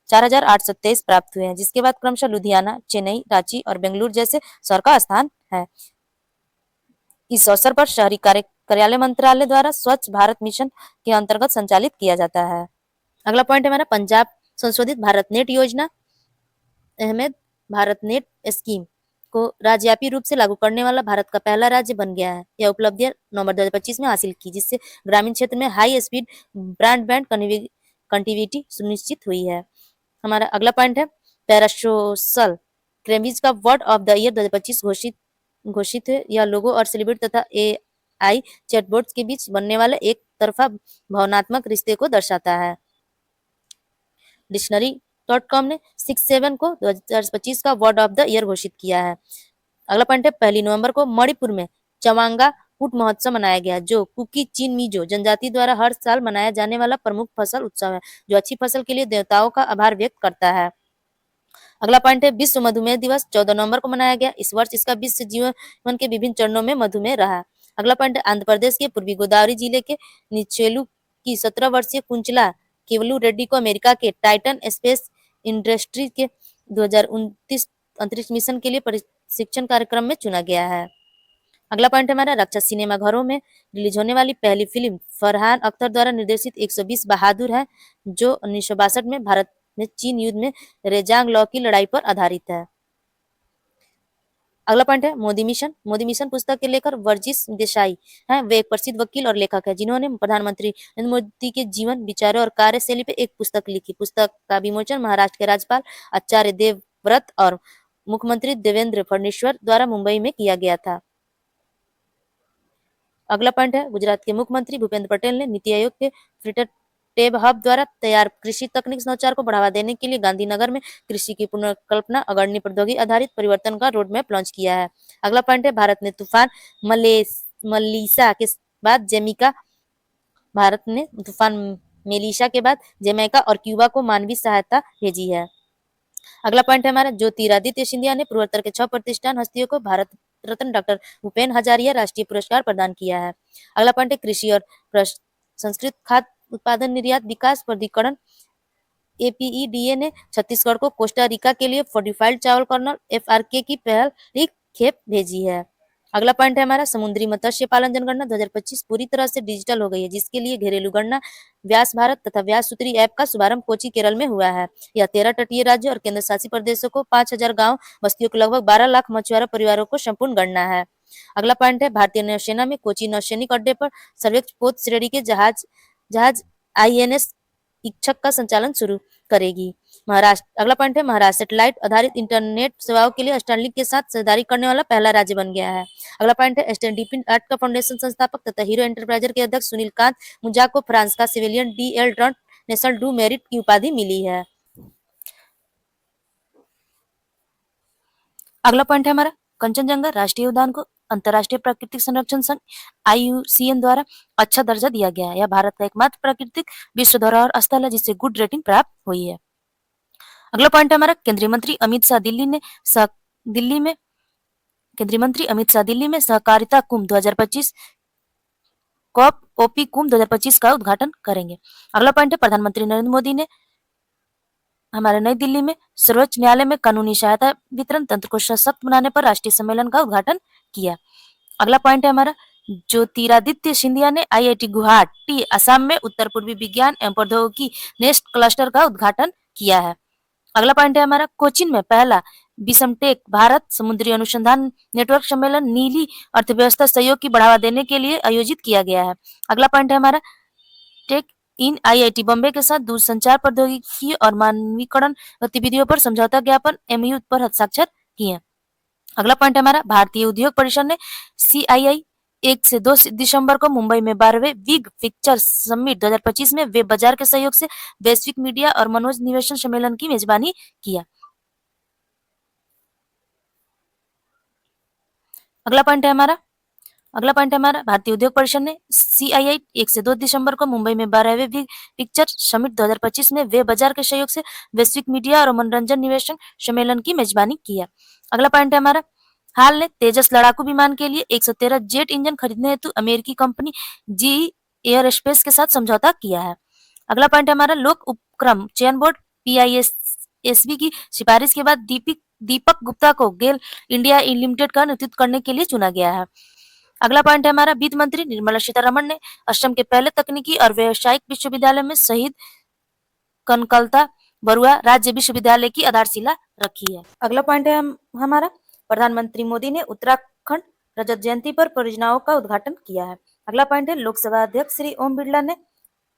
Speaker 1: 4823 प्राप्त हुए हैं जिसके बाद क्रमशः लुधियाना, चेन्नई, रांची और बेंगलुरु जैसे शहर का स्थान है। इस अवसर पर शहरी कार्यालय मंत्रालय द्वारा स्वच्छ भारत मिशन के अंतर्गत संचालित किया जाता है। अगला पॉइंट हमारा पंजाब संशोधित भारत नेट योजना अहमद भारत नेट स्कीम को राज्यव्यापी रूप से लागू करने वाला भारत का पहला राज्य बन गया है। यह उपलब्धि नवंबर 2025 में हासिल की, जिससे ग्रामीण क्षेत्र में हाई स्पीड ब्रॉडबैंड कनेक्टिविटी सुनिश्चित हुई है। हमारा अगला पॉइंट है पैरासोशल कैम्ब्रिज का वर्ड ऑफ द ईयर 2025 घोषित है। यह लोगो और सेलिब्रिटी तथा एआई चैटबॉट्स के बीच बनने वाले एक तरफा भावनात्मक रिश्ते को दर्शाता है। डिक्शनरी.com ने 6/7 को 2025 का वर्ड ऑफ द ईयर घोषित किया है। अगला पॉइंट है 1 नवंबर को मणिपुर में चवांगा कूट महोत्सव मनाया गया, जो कुकी चिन मिजो जनजाति द्वारा हर साल मनाया जाने वाला प्रमुख फसल उत्सव है, जो अच्छी फसल के लिए देवताओं का आभार व्यक्त करता है। अगला पॉइंट है विश्व मधुमेह दिवस 14 नवंबर को मनाया गया। इस वर्ष इसका विश्व जीवन के विभिन्न चरणों में मधुमेह रहा। अगला पॉइंट है आंध्र प्रदेश के पूर्वी गोदावरी जिले के निचेलू की 17 वर्षीय कुंचला केवलू रेड्डी को अमेरिका के टाइटन स्पेस इंडस्ट्री के 2029 अंतरिक्ष मिशन के लिए प्रशिक्षण कार्यक्रम में चुना गया है। अगला पॉइंट हमारा रक्षा सिनेमा घरों में रिलीज होने वाली पहली फिल्म फरहान अख्तर द्वारा निर्देशित 120 बहादुर है, जो 1962 में भारत में चीन युद्ध में रेजांग लॉ की लड़ाई पर आधारित है। अगला पॉइंट है मोदी मिशन। मोदी मिशन पुस्तक के लेखक वर्जिश देसाई हैं। वे एक प्रसिद्ध वकील और लेखक हैं, जिन्होंने प्रधानमंत्री नरेंद्र मोदी के जीवन, विचारों और कार्यशैली पर एक पुस्तक लिखी। पुस्तक का विमोचन महाराष्ट्र के राज्यपाल आचार्य देवव्रत और मुख्यमंत्री देवेंद्र फडणवीस द्वारा मुंबई में किया गया था। अगला पॉइंट है गुजरात के मुख्यमंत्री भूपेंद्र पटेल ने नीति आयोग के फ्रीटर टेब हब द्वारा तैयार कृषि तकनीक नवाचार को बढ़ावा देने के लिए गांधीनगर में कृषि की पुनर्कल्पना अग्रणी प्रौद्योगिकी आधारित परिवर्तन का रोड मैप लॉन्च किया है। अगला पॉइंट है भारत ने तूफान मलीसा के बाद जैमिका भारत ने तूफान मेलिसा के बाद जमैका और क्यूबा को मानवीय सहायता भेजी है। अगला पॉइंट है हमारा ज्योतिरादित्य सिंधिया ने पूर्वोत्तर के 6 प्रतिष्ठान हस्तियों को भारत रत्न डॉक्टर भूपेन हजारिया राष्ट्रीय पुरस्कार प्रदान किया है। अगला पॉइंट है कृषि और संस्कृत खाद्य उत्पादन निर्यात विकास प्राधिकरण एपीईडीए ने छत्तीसगढ़ को कोस्टा रिका के लिए फोर्टिफाइड चावल कर्नल एफआरके की पहली खेप भेजी है। अगला पॉइंट है हमारा समुद्री मत्स्य पालन जनगणना 2025 पूरी तरह से डिजिटल हो गई है, जिसके लिए घरेलू गणना व्यास भारत तथा व्यास सूत्री ऐप का शुभारंभ कोची केरल में हुआ है। यह 13 तटीय राज्यों और केंद्र शासित प्रदेशों को 5000 गांव बस्तियों के लगभग 12 लाख मछुआरा परिवारों को संपूर्ण गणना है। अगला पॉइंट है भारतीय नौसेना में कोची नौसैनिक अड्डे पर सर्वेक्षण पोत श्रेणी के जहाज आईएनएस इच्छक का संचालन शुरू करेगी। महाराष्ट्र अगला पॉइंट है महाराष्ट्र सैटेलाइट आधारित इंटरनेट सेवाओं के लिए स्टारलिंक के साथ साझेदारी करने वाला पहला राज्य बन गया है। अगला पॉइंट है स्टैंडर्ड आर्ट का फाउंडेशन संस्थापक तथा हीरो एंटरप्राइजर के अध्यक्ष सुनील कांत मुंजा को फ्रांस का सिविलियन डीएल ट्रंट नेशनल डू मेरिट की उपाधि मिली है। अगला पॉइंट है हमारा कंचनजंगा राष्ट्रीय उद्यान को अंतर्राष्ट्रीय प्राकृतिक संरक्षण संघ IUCN द्वारा अच्छा दर्जा दिया गया है। यह भारत का एकमात्र प्राकृतिक विश्व धरोहर स्थल है, जिसे गुड रेटिंग प्राप्त हुई है। अगला पॉइंट है हमारा केंद्रीय मंत्री अमित शाह दिल्ली में सहकारिता कुंभ 2025 कॉप ओपी कुंभ 2025 का उद्घाटन करेंगे। अगला पॉइंट है प्रधानमंत्री नरेंद्र मोदी ने हमारे नई दिल्ली में सर्वोच्च न्यायालय में कानूनी सहायता वितरण तंत्र को सशक्त बनाने पर राष्ट्रीय सम्मेलन का उद्घाटन किया। अगला पॉइंट है हमारा ज्योतिरादित्य सिंधिया ने IIT गुवाहाटी असम में उत्तर पूर्वी विज्ञान एवं प्रौद्योगिकी नेस्ट क्लस्टर का उद्घाटन किया है। अगला पॉइंट है हमारा कोचीन में पहला बिसमटेक भारत समुद्री अनुसंधान नेटवर्क सम्मेलन नीली अर्थव्यवस्था सहयोग की बढ़ावा देने के लिए आयोजित किया गया है। अगला पॉइंट है हमारा टेक इन IIT बॉम्बे के साथ दूरसंचार प्रौद्योगिकी और मानवीकरण गतिविधियों पर समझौता ज्ञापन MOU पर हस्ताक्षर किए। अगला पॉइंट है हमारा भारतीय उद्योग परिषद ने CII 1 से 2 दिसंबर को मुंबई में 12वें विग पिक्चर समिट 2025 में वेब बाजार के सहयोग से वैश्विक मीडिया और मनोज निवेशन सम्मेलन की मेजबानी किया। अगला पॉइंट है हमारा भारतीय उद्योग परिषद ने CII 1 से 2 दिसंबर को मुंबई में 12वें विग पिक्चर समिट 2025 में वेब बाजार के सहयोग से वैश्विक मीडिया और मनोरंजन निवेशन सम्मेलन की मेजबानी किया। अगला पॉइंट है हमारा हाल ने तेजस लड़ाकू विमान के लिए 113 जेट इंजन खरीदने हेतु अमेरिकी कंपनी GE एयरस्पेस के साथ समझौता किया है। अगला पॉइंट है हमारा लोक उपक्रम चयन बोर्ड PISB की सिफारिश के बाद दीपक गुप्ता को गेल इंडिया लिमिटेड का नेतृत्व करने के लिए चुना गया है। अगला पॉइंट है हमारा वित्त मंत्री निर्मला सीतारमण ने असम के पहले तकनीकी और व्यावसायिक विश्वविद्यालय में शहीद कनकलता बरुआ राज्य विश्वविद्यालय की आधारशिला रखी है। अगला पॉइंट है हमारा प्रधानमंत्री मोदी ने उत्तराखंड रजत जयंती पर परियोजनाओं का उद्घाटन किया है। अगला पॉइंट है, लोकसभा अध्यक्ष श्री ओम बिरला ने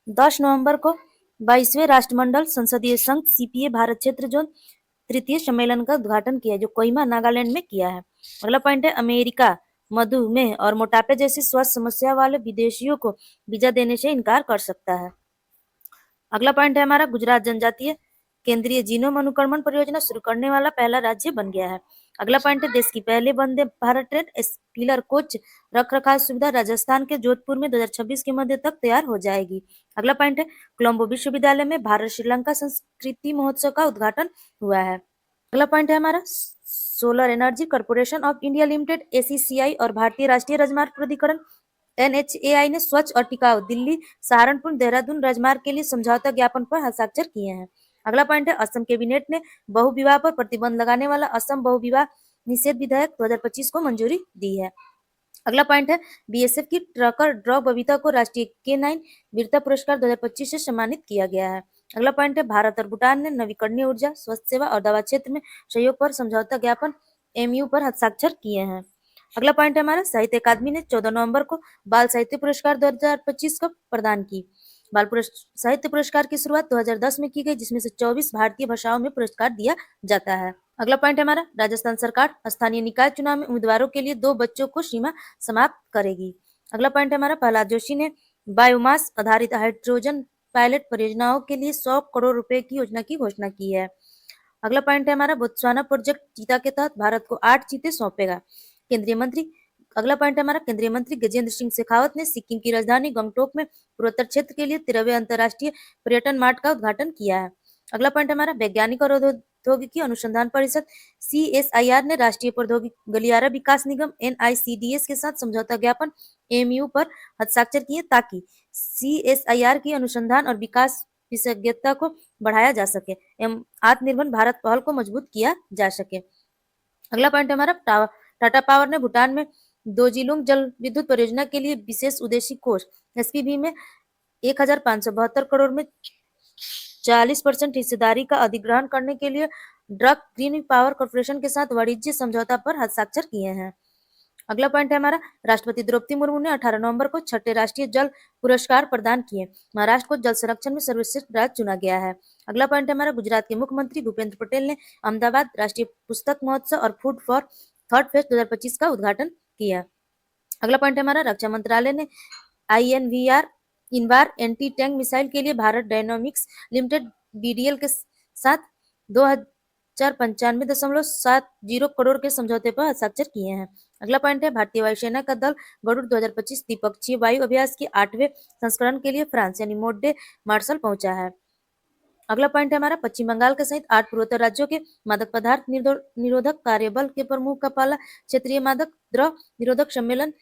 Speaker 1: 10 नवंबर को 22वें राष्ट्रमंडल संसदीय संघ सीपीए भारत क्षेत्र जोन तृतीय सम्मेलन का उद्घाटन किया, जो कोहिमा नागालैंड में किया है। अगला पॉइंट है, अमेरिका मधुमेह और मोटापे जैसी स्वास्थ्य समस्या वाले विदेशियों को वीजा देने से इनकार कर सकता है। अगला पॉइंट है हमारा, गुजरात जनजातीय केंद्रीय जीनोम अनुक्रमण परियोजना शुरू करने वाला पहला राज्य बन गया है। अगला पॉइंट है, देश की पहली वंदे भारत ट्रेन स्पीलर कोच रख रखाव सुविधा राजस्थान के जोधपुर में 2026 के मध्य तक तैयार हो जाएगी। अगला पॉइंट है, कोलंबो विश्वविद्यालय में भारत श्रीलंका संस्कृति महोत्सव का उद्घाटन हुआ है। अगला पॉइंट है हमारा, Solar Energy Corporation of India Limited SECI और भारतीय राष्ट्रीय राजमार्ग प्राधिकरण एनएचएआई ने स्वच्छ और टिकाऊ दिल्ली सहारनपुर देहरादून राजमार्ग के लिए समझौता ज्ञापन पर हस्ताक्षर किए हैं। अगला पॉइंट है, असम कैबिनेट ने बहुविवाह पर प्रतिबंध लगाने वाला असम बहुविवाह निषेध विधेयक 2025 को मंजूरी दी है। अगला पॉइंट है, बीएसएफ की ट्रकर ड्रॉ बबीता को राष्ट्रीय K9 वीरता पुरस्कार 2025 से सम्मानित किया गया है। अगला पॉइंट है, भारत और भूटान ने नवीकरणीय ऊर्जा, स्वास्थ्य सेवा और दवा क्षेत्र में सहयोग पर समझौता ज्ञापन MU पर हस्ताक्षर किए हैं। अगला पॉइंट है हमारा, साहित्य अकादमी ने 14 नवंबर को बाल साहित्य पुरस्कार 2025 को प्रदान की। साहित्य पुरस्कार की शुरुआत 2010 में की गई, जिसमें से 24 भारतीय भाषाओं में पुरस्कार दिया जाता है। अगला पॉइंट है हमारा, राजस्थान सरकार स्थानीय निकाय चुनाव में उम्मीदवारों के लिए 2 बच्चों को सीमा समाप्त करेगी। अगला पॉइंट है हमारा, प्रहलाद जोशी ने बायोमास आधारित हाइड्रोजन पायलट परियोजनाओं के लिए 100 करोड़ रुपए की योजना की घोषणा की है। अगला पॉइंट है हमारा, बोत्सवाना प्रोजेक्ट चीता के तहत भारत को 8 चीते सौंपेगा केंद्रीय मंत्री। अगला पॉइंट है हमारा, केंद्रीय मंत्री गजेंद्र सिंह शेखावत ने सिक्किम की राजधानी गंगटोक में पूर्वोत्तर क्षेत्र के लिए 13वें अंतर्राष्ट्रीय पर्यटन मार्ट का उद्घाटन किया है। अगला पॉइंट है हमारा, वैज्ञानिक और प्रौद्योगिकी अनुसंधान परिषद CSIR ने राष्ट्रीय प्रौद्योगिकी गलियारा विकास निगम NICDS के साथ समझौता ज्ञापन MU पर हस्ताक्षर किए, ताकि CSIR की अनुसंधान और विकास विशेषज्ञता को बढ़ाया जा सके एवं आत्मनिर्भर भारत पहल को मजबूत किया जा सके। अगला पॉइंट है हमारा, टाटा पावर ने भूटान में दोजिलुंग जल विद्युत परियोजना के लिए विशेष उद्देश्य कोष SPV में 1572 करोड़ में 40% हिस्सेदारी का अधिग्रहण करने के लिए ड्रग ग्रीन पावर कॉर्पोरेशन के साथ वाणिज्य समझौता पर हस्ताक्षर किए हैं। अगला पॉइंट है हमारा, राष्ट्रपति द्रौपदी मुर्मू ने 18 नवंबर को 6ठे राष्ट्रीय जल पुरस्कार प्रदान किए। महाराष्ट्र को जल संरक्षण में सर्वश्रेष्ठ राज्य चुना गया है। अगला पॉइंट है हमारा, गुजरात के मुख्यमंत्री भूपेंद्र पटेल ने अहमदाबाद राष्ट्रीय पुस्तक महोत्सव और फूड फॉर थॉट फेस्ट 2025 का उद्घाटन किया। अगला पॉइंट है हमारा, रक्षा मंत्रालय ने INVR Invar anti tank missile के लिए भारत डायनामिक्स लिमिटेड BDL के साथ 2095.70 करोड़ के समझौते पर हस्ताक्षर किए हैं। अगला पॉइंट है, भारतीय वायुसेना का दल गरुड़ 2025 द्विपक्षीय वायु अभ्यास के 8वें संस्करण के लिए फ्रांस यानी मोडे मार्शल पहुंचा है। अगला पॉइंट है हमारा, पश्चिम बंगाल के सहित 8 पूर्वोत्तर राज्यों के मादक पदार्थ निरोधक कार्यबल के प्रमुख का पहला क्षेत्रीय मादक द्रव्य निरोधक सम्मेलन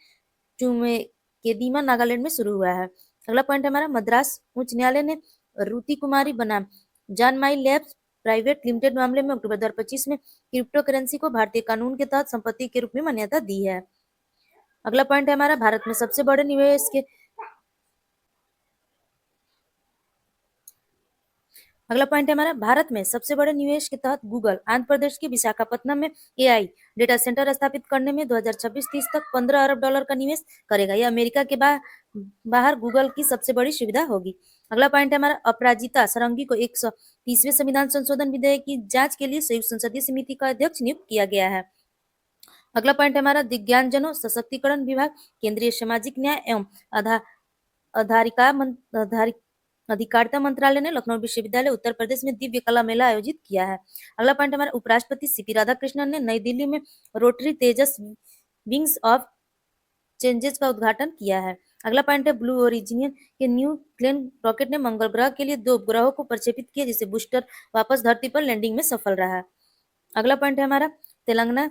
Speaker 1: केदीमा नागालैंड में शुरू हुआ है। अगला पॉइंट है हमारा, मद्रास उच्च न्यायालय ने रुति कुमारी बनाम join my labs private limited मामले में अक्टूबर 2025 में क्रिप्टो करेंसी को भारतीय कानून के तहत संपत्ति के रूप में मान्यता दी है। अगला पॉइंट है हमारा, भारत में सबसे बड़े निवेश के अगला पॉइंट है हमारा, भारत में सबसे बड़े निवेश के तहत गूगल आंध्र प्रदेश के विशाखापत्तनम में AI डेटा सेंटर स्थापित करने में 2026-30 तक $15 अरब का निवेश करेगा। यह अमेरिका के बाहर गूगल की सबसे बड़ी सुविधा होगी। अगला पॉइंट है हमारा, अपराजिता सारंगी को 130वें संविधान संशोधन विधेयक की जांच के लिए संयुक्त संसदीय समिति का अध्यक्ष नियुक्त किया गया है। अगला पॉइंट है हमारा, दिव्यांगजनों सशक्तिकरण विभाग केंद्रीय सामाजिक न्याय एवं अधिकारिता मंत्रालय ने लखनऊ विश्वविद्यालय उत्तर प्रदेश में दिव्य कला मेला आयोजित किया है। अगला पॉइंट हमारा, उपराष्ट्रपति CP राधाकृष्णन ने नई दिल्ली में rotary Tejas wings of changes का उद्घाटन किया है। अगला पॉइंट है, ब्लू ओरिजिन के न्यू ग्लेन रॉकेट ने मंगल ग्रह के लिए 2 उपग्रहों को प्रक्षेपित किया, जिससे बूस्टर वापस धरती पर लैंडिंग में सफल रहा। अगला पॉइंट है हमारा, तेलंगाना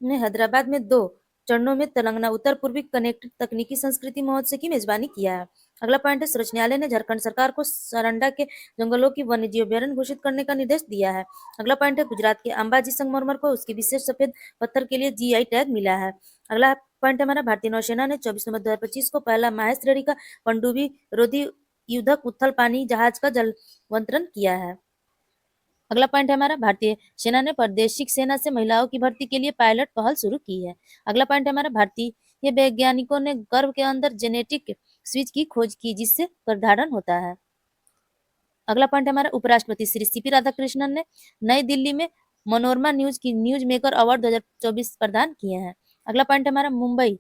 Speaker 1: ने हैदराबाद में 2 चरणों में तेलंगाना उत्तर पूर्वी कनेक्टेड तकनीकी संस्कृति महोत्सव की मेजबानी किया है। अगला पॉइंट है, सर्वोच्च न्यायालय ने झारखंड सरकार को सारंडा के जंगलों की वन्यजीव अभ्यारण्य घोषित करने का निर्देश दिया है। अगला पॉइंट है, गुजरात के अंबाजी संगमरमर को उसके विशेष सफेद पत्थर के लिए GI टैग मिला है। अगला पॉइंट है हमारा, भारतीय नौसेना ने 24 नवंबर 2025 को पहला महेश श्रेणी का पनडुब्बी रोधी युद्धक उत्थल पानी जहाज का जलवंतरण किया है। अगला पॉइंट है हमारा, भारतीय सेना ने प्रादेशिक सेना से महिलाओं की भर्ती के लिए पायलट पहल शुरू की है। अगला पॉइंट है हमारा, भारतीय वैज्ञानिकों ने गर्भ के अंदर जेनेटिक स्विच की खोज की जिससे गर्भाधान होता है। अगला पॉइंट है हमारा, उपराष्ट्रपति श्री सीपी राधाकृष्णन ने नई दिल्ली में मनोरमा न्यूज की न्यूज मेकर अवार्ड 2024 प्रदान किए हैं। अगला पॉइंट है हमारा, मुंबई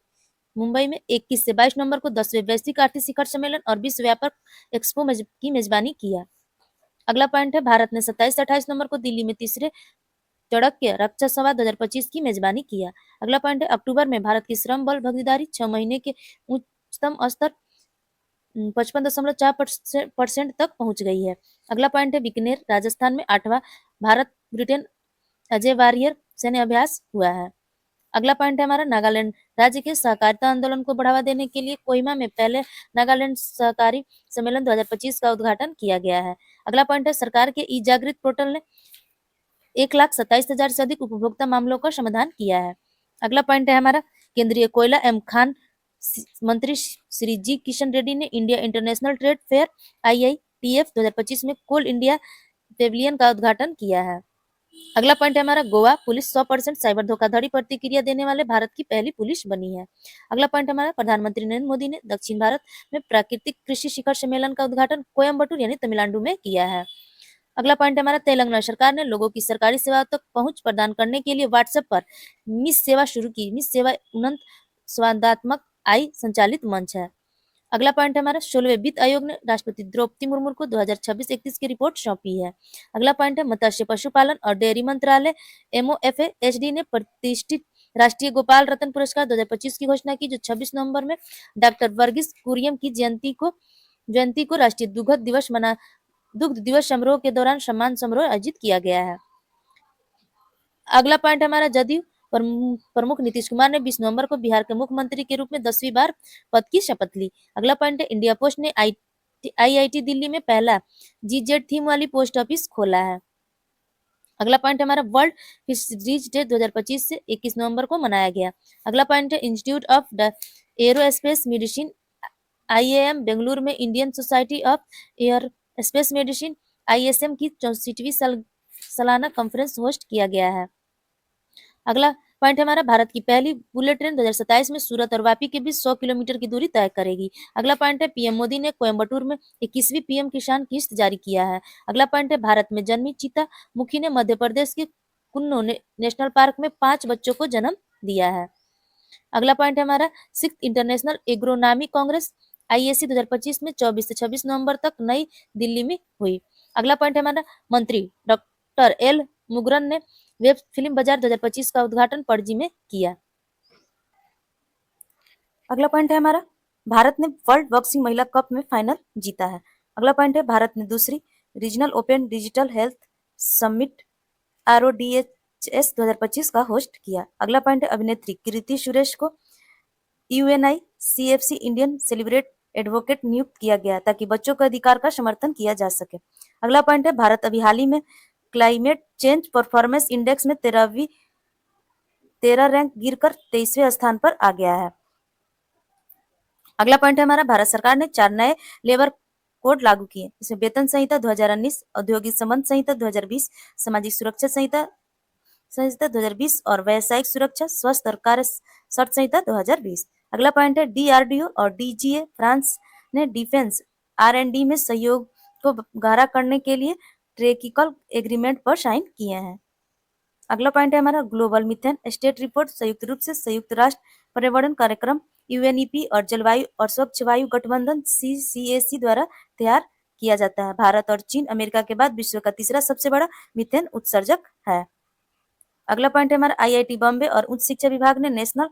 Speaker 1: मुंबई में 21 से 22 नवंबर को 10वें वैश्विक आर्थिक शिखर सम्मेलन और विश्व व्यापार एक्सपो की मेजबानी किया। अगला पॉइंट है, भारत ने 27 से 28 नवंबर को दिल्ली में तीसरे चाणक्य रक्षा संवाद 2025 की मेजबानी किया। अगला पॉइंट है, अक्टूबर में भारत की श्रम बल भागीदारी 6 महीने के उच्चतम स्तर 55.4% तक पहुंच गई है। अगला पॉइंट है, बीकानेर राजस्थान में 8वां भारत ब्रिटेन अजय वारियर सैन्य अभ्यास हुआ है। अगला पॉइंट है हमारा, नागालैंड राज्य के सहकारिता आंदोलन को बढ़ावा देने के लिए कोहिमा में पहले नागालैंड सहकारी सम्मेलन 2025 का उद्घाटन किया गया है। अगला पॉइंट है, सरकार के ई जागृत पोर्टल ने 1,27,000 से अधिक उपभोक्ता मामलों का समाधान किया है। अगला पॉइंट है हमारा, केंद्रीय कोयला एवं खान मंत्री श्री जी किशन रेड्डी ने India international trade fair IITF 2025 में कोल इंडिया पेविलियन का उद्घाटन किया है। अगला पॉइंट है हमारा, गोवा पुलिस 100% साइबर धोखाधड़ी प्रतिक्रिया देने वाले भारत की पहली पुलिस बनी है। अगला पॉइंट है हमारा, प्रधानमंत्री नरेंद्र मोदी ने दक्षिण भारत में प्राकृतिक कृषि शिखर सम्मेलन का उद्घाटन कोयम्बटूर यानी तमिलनाडु में किया है। अगला पॉइंट है हमारा, तेलंगाना सरकार ने लोगों की सरकारी सेवाओं तक पहुंच प्रदान करने के लिए व्हाट्सएप पर मिस सेवा शुरू की। मिस सेवा उन्नत संवादात्मक आई संचालित मंच है। अगला पॉइंट है हमारा, 16वें वित्त आयोग ने राष्ट्रपति द्रौपदी मुर्मू को 2026-31 की रिपोर्ट सौंपी है। अगला पॉइंट है, मत्स्य पशुपालन और डेयरी मंत्रालय MOFAHD ने प्रतिष्ठित राष्ट्रीय गोपाल रत्न पुरस्कार 2025 की घोषणा की, जो 26 नवंबर में डॉक्टर वर्गीस कुरियन की जयंती को राष्ट्रीय दुग्ध दिवस समारोह के दौरान सम्मान समारोह आयोजित किया गया है। अगला पॉइंट हमारा, जदयू प्रमुख नीतीश कुमार ने 20 नवंबर को बिहार के मुख्यमंत्री के रूप में 10वीं बार पद की शपथ ली। अगला पॉइंट है, इंडिया पोस्ट ने IIT दिल्ली में पहला GZ थीम वाली पोस्ट ऑफिस खोला है। अगला पॉइंट हमारा, वर्ल्ड फिशरीज डे 2025 से 21 नवंबर को मनाया गया। अगला पॉइंट है, institute of aerospace medicine IAM Bengaluru में Indian society of air space medicine ISM की 64वीं सालाना कॉन्फ्रेंस होस्ट किया गया है। अगला पॉइंट हमारा, भारत की पहली बुलेट ट्रेन 2027 में सूरत और वापी के बीच 100 किलोमीटर की दूरी तय करेगी। अगला पॉइंट है, PM मोदी ने कोयम्बटूर में 21वीं PM किसान किस्त जारी किया है। अगला पॉइंट है, भारत में जन्मी चीता मुखी ने मध्य प्रदेश के कुन्नो नेशनल पार्क में 5 बच्चों को जन्म दिया है। अगला पॉइंट है हमारा, 6th international agronomy Congress IAC 2025 में 24 से 26 नवंबर तक नई दिल्ली में हुई। अगला पॉइंट है हमारा, मंत्री डॉक्टर L मुगरन ने वेब फिल्म बाजार 2025 का उद्घाटन पणजी में किया। अगला पॉइंट है हमारा, भारत ने वर्ल्ड बॉक्सिंग महिला कप में फाइनल जीता है। अगला पॉइंट है, भारत ने दूसरी regional open digital health summit RODHS 2025 का होस्ट किया। अगला पॉइंट है, अभिनेत्री कृति सुरेश को UNICEF इंडियन सेलिब्रेट एडवोकेट नियुक्त किया गया ताकि बच्चों के अधिकार का समर्थन किया जा सके। अगला पॉइंट है, भारत अभी हाल ही में क्लाइमेट चेंज परफॉर्मेंस इंडेक्स में 13 रैंक गिरकर 23वें स्थान पर आ गया है। अगला पॉइंट है हमारा, भारत सरकार ने 4 नए लेबर कोड लागू किए। इसमें वेतन संहिता 2019, औद्योगिक संबंध संहिता 2020, सामाजिक सुरक्षा संहिता 2020 और व्यावसायिक सुरक्षा स्वास्थ्य और कार्य शर्त संहिता 2020। अगला पॉइंट है, DRDO और DGA फ्रांस ने डिफेंस R&D में सहयोग को गहरा करने के लिए ट्रेकिकल एग्रीमेंट पर साइन किए हैं। अगला पॉइंट है हमारा, ग्लोबल मिथेन स्टेट रिपोर्ट संयुक्त रूप से संयुक्त राष्ट्र पर्यावरण कार्यक्रम UNEP और जलवायु और स्वच्छ वायु गठबंधन CCAC द्वारा तैयार किया जाता है। भारत और चीन अमेरिका के बाद विश्व का तीसरा सबसे बड़ा मिथेन उत्सर्जक है। अगला पॉइंट है हमारा, IIT बॉम्बे और उच्च शिक्षा विभाग ने नेशनल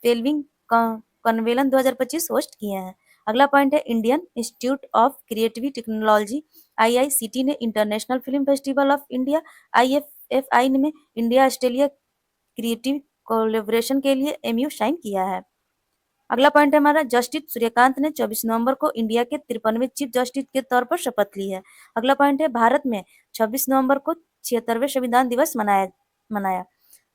Speaker 1: वेलबिंग कन्वेलन 2025 होस्ट किए हैं। अगला पॉइंट है, Indian institute of creative technology IICT ने international film festival of India IFFI में इंडिया ऑस्ट्रेलिया क्रिएटिव कोलैबोरेशन के लिए MOU साइन किया है। अगला पॉइंट है हमारा, जस्टिस सूर्यकांत ने 24 नवंबर को इंडिया के 53वें चीफ जस्टिस के तौर पर शपथ ली है। अगला पॉइंट है, भारत में 26 नवंबर को 76वें संविधान दिवस मनाया।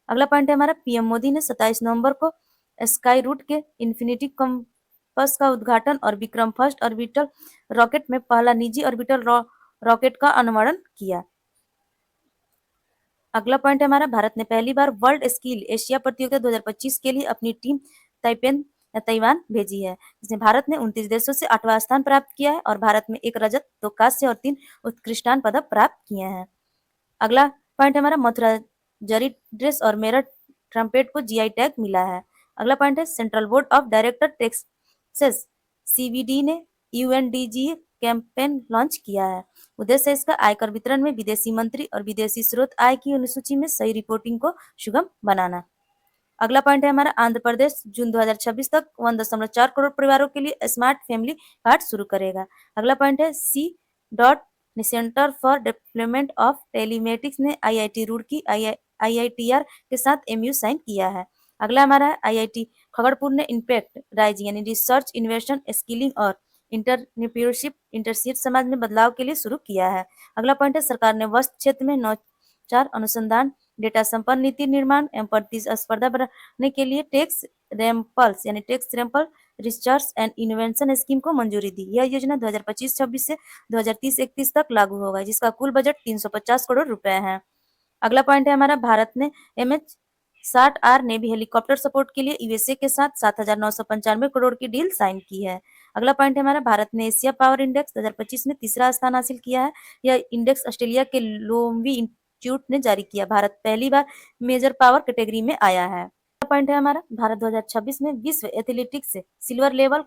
Speaker 1: अगला पॉइंट है हमारा, PM मोदी ने 27 नवंबर को स्काई रूट के इन्फिनिटी कंपस का उद्घाटन और विक्रम फर्स्ट ऑर्बिटल रॉकेट में पहला निजी ऑर्बिटल रॉकेट का अनावरण किया। अगला पॉइंट है हमारा, भारत ने पहली बार वर्ल्ड स्किल एशिया प्रतियोगिता 2025 के लिए अपनी टीम ताइवान भेजी है, जिसमें भारत ने 29 देशों से 8वां स्थान प्राप्त किया है और भारत में 1 रजत, 2 कांस्य और 3 उत्कृष्टान पदक प्राप्त किए हैं। अगला पॉइंट हमारा, मथुरा जरी ड्रेस और मेरठ ट्रम्पेट को जीआई टैग मिला है। अगला पॉइंट है, central board of director taxes CBD ने यूएनडीजीए कैंपेन लॉन्च किया है। उद्देश्य इसका आयकर वितरण में विदेशी मंत्री और विदेशी स्रोत आय की अनुसूची में सही रिपोर्टिंग को सुगम बनाना। अगला पॉइंट है हमारा, आंध्र प्रदेश जून 2026 तक 1.4 करोड़ परिवारों के लिए स्मार्ट फैमिली कार्ड शुरू करेगा। अगला पॉइंट है, C dot centre for development of telematics ने आईआईटी रुड़की आईआईटीआर के साथ एमयू साइन किया है। अगला हमारा है, आईआईटी खड़गपुर ने इम्पैक्ट राइज यानी रिसर्च इन्वेस्टन स्किलिंग और इंटरप्रेन्योरशिप इंटर्नशिप समाज में बदलाव के लिए शुरू किया है। अगला पॉइंट है, सरकार ने वस्त्र क्षेत्र में नवाचार अनुसंधान डेटा संपन्न नीति निर्माण एवं प्रतिस्पर्धा बढ़ाने के लिए टैक्स रैंपल्स यानी टैक्स रैंपल रिसर्च एंड इनोवेशन स्कीम को मंजूरी दी। यह योजना 2025-26 से 2030-31 तक लागू होगा, जिसका कुल बजट 350 करोड़ रुपए है। अगला पॉइंट है हमारा, भारत ने MH-60R नेवी हेलीकॉप्टर सपोर्ट के लिए यूएसए के साथ 7,995 करोड़ की डील साइन की है। अगला पॉइंट है हमारा, भारत ने एशिया पावर इंडेक्स 2025 में 3रा स्थान हासिल किया है। यह इंडेक्स ऑस्ट्रेलिया के लोमवी इंस्टीट्यूट ने जारी किया। भारत पहली बार मेजर पावर कैटेगरी में आया है। अगला पॉइंट है हमारा, भारत 2026 में विश्व athletics silver level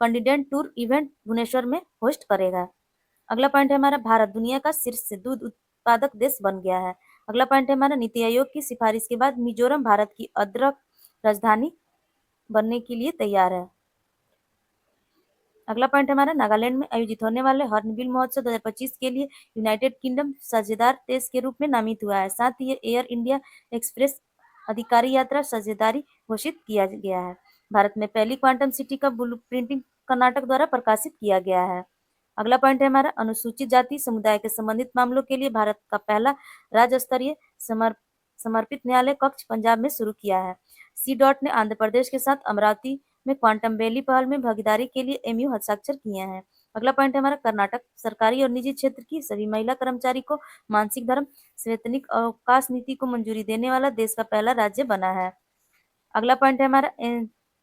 Speaker 1: candidate tour event Bhubaneswar में होस्ट करेगा। अगला पॉइंट है हमारा, भारत दुनिया का शीर्ष दूध उत्पादक देश बन गया है। अगला पॉइंट है हमारा, नीति आयोग की सिफारिश के बाद मिजोरम भारत की अदरक राजधानी बनने के लिए तैयार है। अगला पॉइंट हमारा, नागालैंड में आयोजित होने वाले हॉर्नबिल महोत्सव 2025 के लिए यूनाइटेड किंगडम साझेदार देश के रूप में नामित हुआ है। साथ ही एयर इंडिया एक्सप्रेस अधिकारी यात्रा साझेदारी घोषित किया गया है। भारत में पहली क्वांटम सिटी का ब्लूप्रिंटिंग कर्नाटक द्वारा प्रकाशित किया गया है। अगला पॉइंट है हमारा, अनुसूचित जाति समुदाय के संबंधित मामलों के लिए भारत का पहला राज्य स्तरीय समर्पित न्यायालय कक्ष पंजाब में शुरू किया है। सी डॉट ने आंध्र प्रदेश के साथ अमरावती में क्वांटम वैली पहल में भागीदारी के लिए एमयू हस्ताक्षर किए हैं। अगला पॉइंट है हमारा, कर्नाटक सरकारी और निजी क्षेत्र की सभी महिला कर्मचारी को मासिक धर्म सवैतनिक अवकाश नीति को मंजूरी देने वाला देश का पहला राज्य बना है। अगला पॉइंट है हमारा,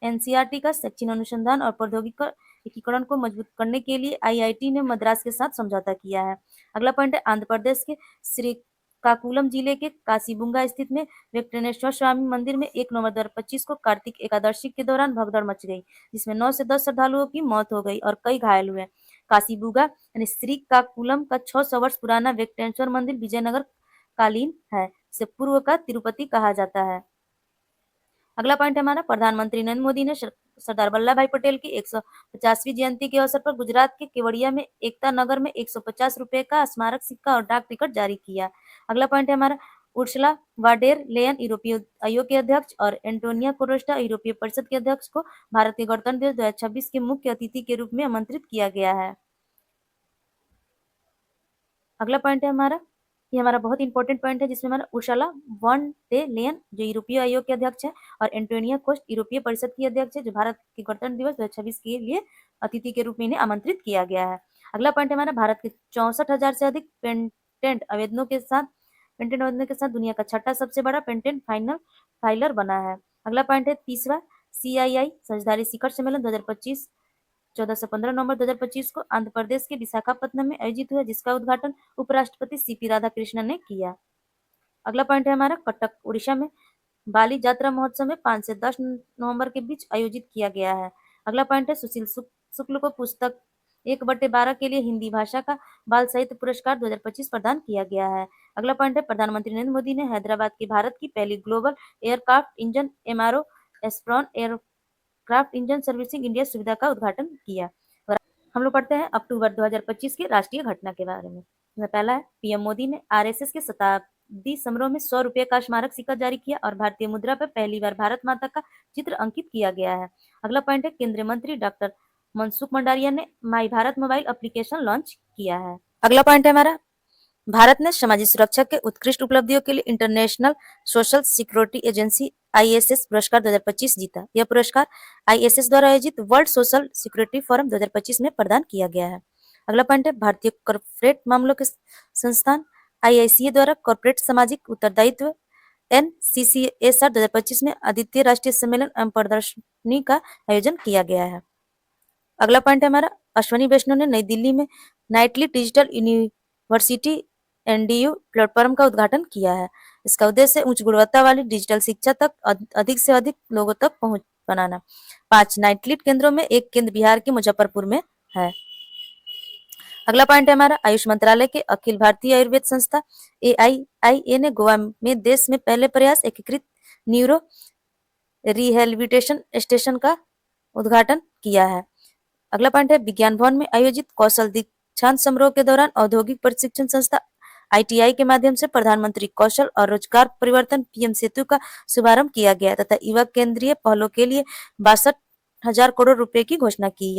Speaker 1: एनसीईआरटी का शैक्षिक अनुसंधान और प्रौद्योगिकी एकीकरण को मजबूत करने के लिए आईआईटी ने मद्रास के साथ समझौता किया है। अगला पॉइंट है, आंध्र प्रदेश के श्रीकाकुलम जिले के काशीबुंगा स्थित में वेंकटेश्वर स्वामी मंदिर में 1 नवंबर 2025 को कार्तिक एकादशी के दौरान भगदड़ मच गई, जिसमें 9 से 10 श्रद्धालुओं की मौत हो गई और कई घायल हुए। काशीबुगा यानी श्रीकाकुलम का 600 वर्ष पुराना वेंकटेश्वर मंदिर विजयनगर कालीन है। इसे पूर्व का तिरुपति कहा जाता है। अगला पॉइंट है हमारा, प्रधानमंत्री नरेंद्र मोदी ने सरदार वल्लभ भाई पटेल की 150वीं जयंती के अवसर पर गुजरात के केवड़िया में एकता नगर में 150 रुपए का स्मारक सिक्का और डाक टिकट जारी किया। अगला पॉइंट है हमारा, उर्सुला वाडेर लेयन यूरोपीय आयोग के अध्यक्ष और एंटोनिया कोस्टा यूरोपीय परिषद के अध्यक्ष को भारत के गणतंत्र दिवस 2026 के मुख्य अतिथि के रूप में आमंत्रित किया गया है। अगला पॉइंट है हमारा, ये हमारा बहुत इंपॉर्टेंट पॉइंट है, जिसमें हमारा उर्सुला वॉन डे लेयन जो यूरोपीय आयोग के अध्यक्ष है और एंटोनिया कोस्ट यूरोपीय परिषद की अध्यक्ष है, जो भारत के गणतंत्र दिवस 2026 के लिए अतिथि के रूप में इन्हें आमंत्रित किया गया है। अगला पॉइंट है हमारा, भारत के 64,000 से अधिक पेटेंट आवेदनों के साथ दुनिया का छठा सबसे बड़ा पेटेंट फाइलर बना है। अगला पॉइंट है तीसरा, CII साझेदारी शिखर सम्मेलन 2025 14 से 15 नवंबर 2025 को आंध्र प्रदेश के विशाखापत्तनम में आयोजित हुआ, जिसका उद्घाटन उपराष्ट्रपति CP राधाकृष्णन ने किया। अगला पॉइंट है हमारा, कटक उड़ीसा में बाली जात्रा महोत्सव में 5 से 10 नवंबर के बीच आयोजित किया गया है। अगला पॉइंट है, सुशील शुक्ल को पुस्तक 1/12 के लिए हिंदी भाषा का बाल साहित्य पुरस्कार 2025 प्रदान किया गया है। अगला पॉइंट है, प्रधानमंत्री नरेंद्र मोदी ने हैदराबाद की भारत की पहली ग्लोबल एयरक्राफ्ट इंजन MRO एस्प्रॉन एयरक्राफ्ट इंजन सर्विसिंग इंडिया सुविधा का उद्घाटन किया। हम लोग पढ़ते हैं अक्टूबर 2025 के राष्ट्रीय घटना के बारे में। पहला है, पीएम मोदी ने RSS के शताब्दी समारोह में 100 रुपये का स्मारक सिक्का जारी किया और भारतीय मुद्रा पर पहली बार भारत माता का चित्र अंकित किया गया है। अगला पॉइंट है, केंद्रीय मंत्री डॉक्टर मनसुख मंडाविया ने माई भारत मोबाइल एप्लीकेशन लॉन्च किया है। अगला पॉइंट है हमारा, भारत ने सामाजिक सुरक्षा के उत्कृष्ट उपलब्धियों के लिए international social security agency ISS पुरस्कार 2025 जीता। यह पुरस्कार ISS द्वारा आयोजित वर्ल्ड सोशल सिक्योरिटी फोरम 2025 में प्रदान किया गया है। अगला पॉइंट है, भारतीय कॉर्पोरेट मामलों के संस्थान आईआईसीए द्वारा कॉर्पोरेट सामाजिक उत्तरदायित्व NCCSR 2025 में अद्वितीय राष्ट्रीय सम्मेलन एवं प्रदर्शनी का आयोजन किया गया है। अगला पॉइंट है हमारा, अश्वनी वैष्णव ने नई दिल्ली में Knightley digital university NDU platform का उद्घाटन किया है। इसका उद्देश्य उच्च गुणवत्ता वाली डिजिटल शिक्षा तक अधिक से अधिक लोगों तक पहुंच बनाना। 5 नाइटली केंद्रों में एक केंद्र बिहार के मुजफ्फरपुर में है। अगला पॉइंट है हमारा, आयुष मंत्रालय के अखिल भारतीय आयुर्वेद संस्था AIIA ने गोवा में देश में पहले प्रयास एकीकृत न्यूरो रिहेबिलिटेशन स्टेशन का उद्घाटन किया है। अगला पॉइंट है, विज्ञान भवन में आयोजित कौशल दीक्षांत समारोह के दौरान औद्योगिक प्रशिक्षण संस्था ITI के माध्यम से प्रधानमंत्री कौशल और रोजगार परिवर्तन PM सेतु का शुभारंभ किया गया तथा युवा केंद्रीय पहलों के लिए 62,000 करोड़ रुपए की घोषणा की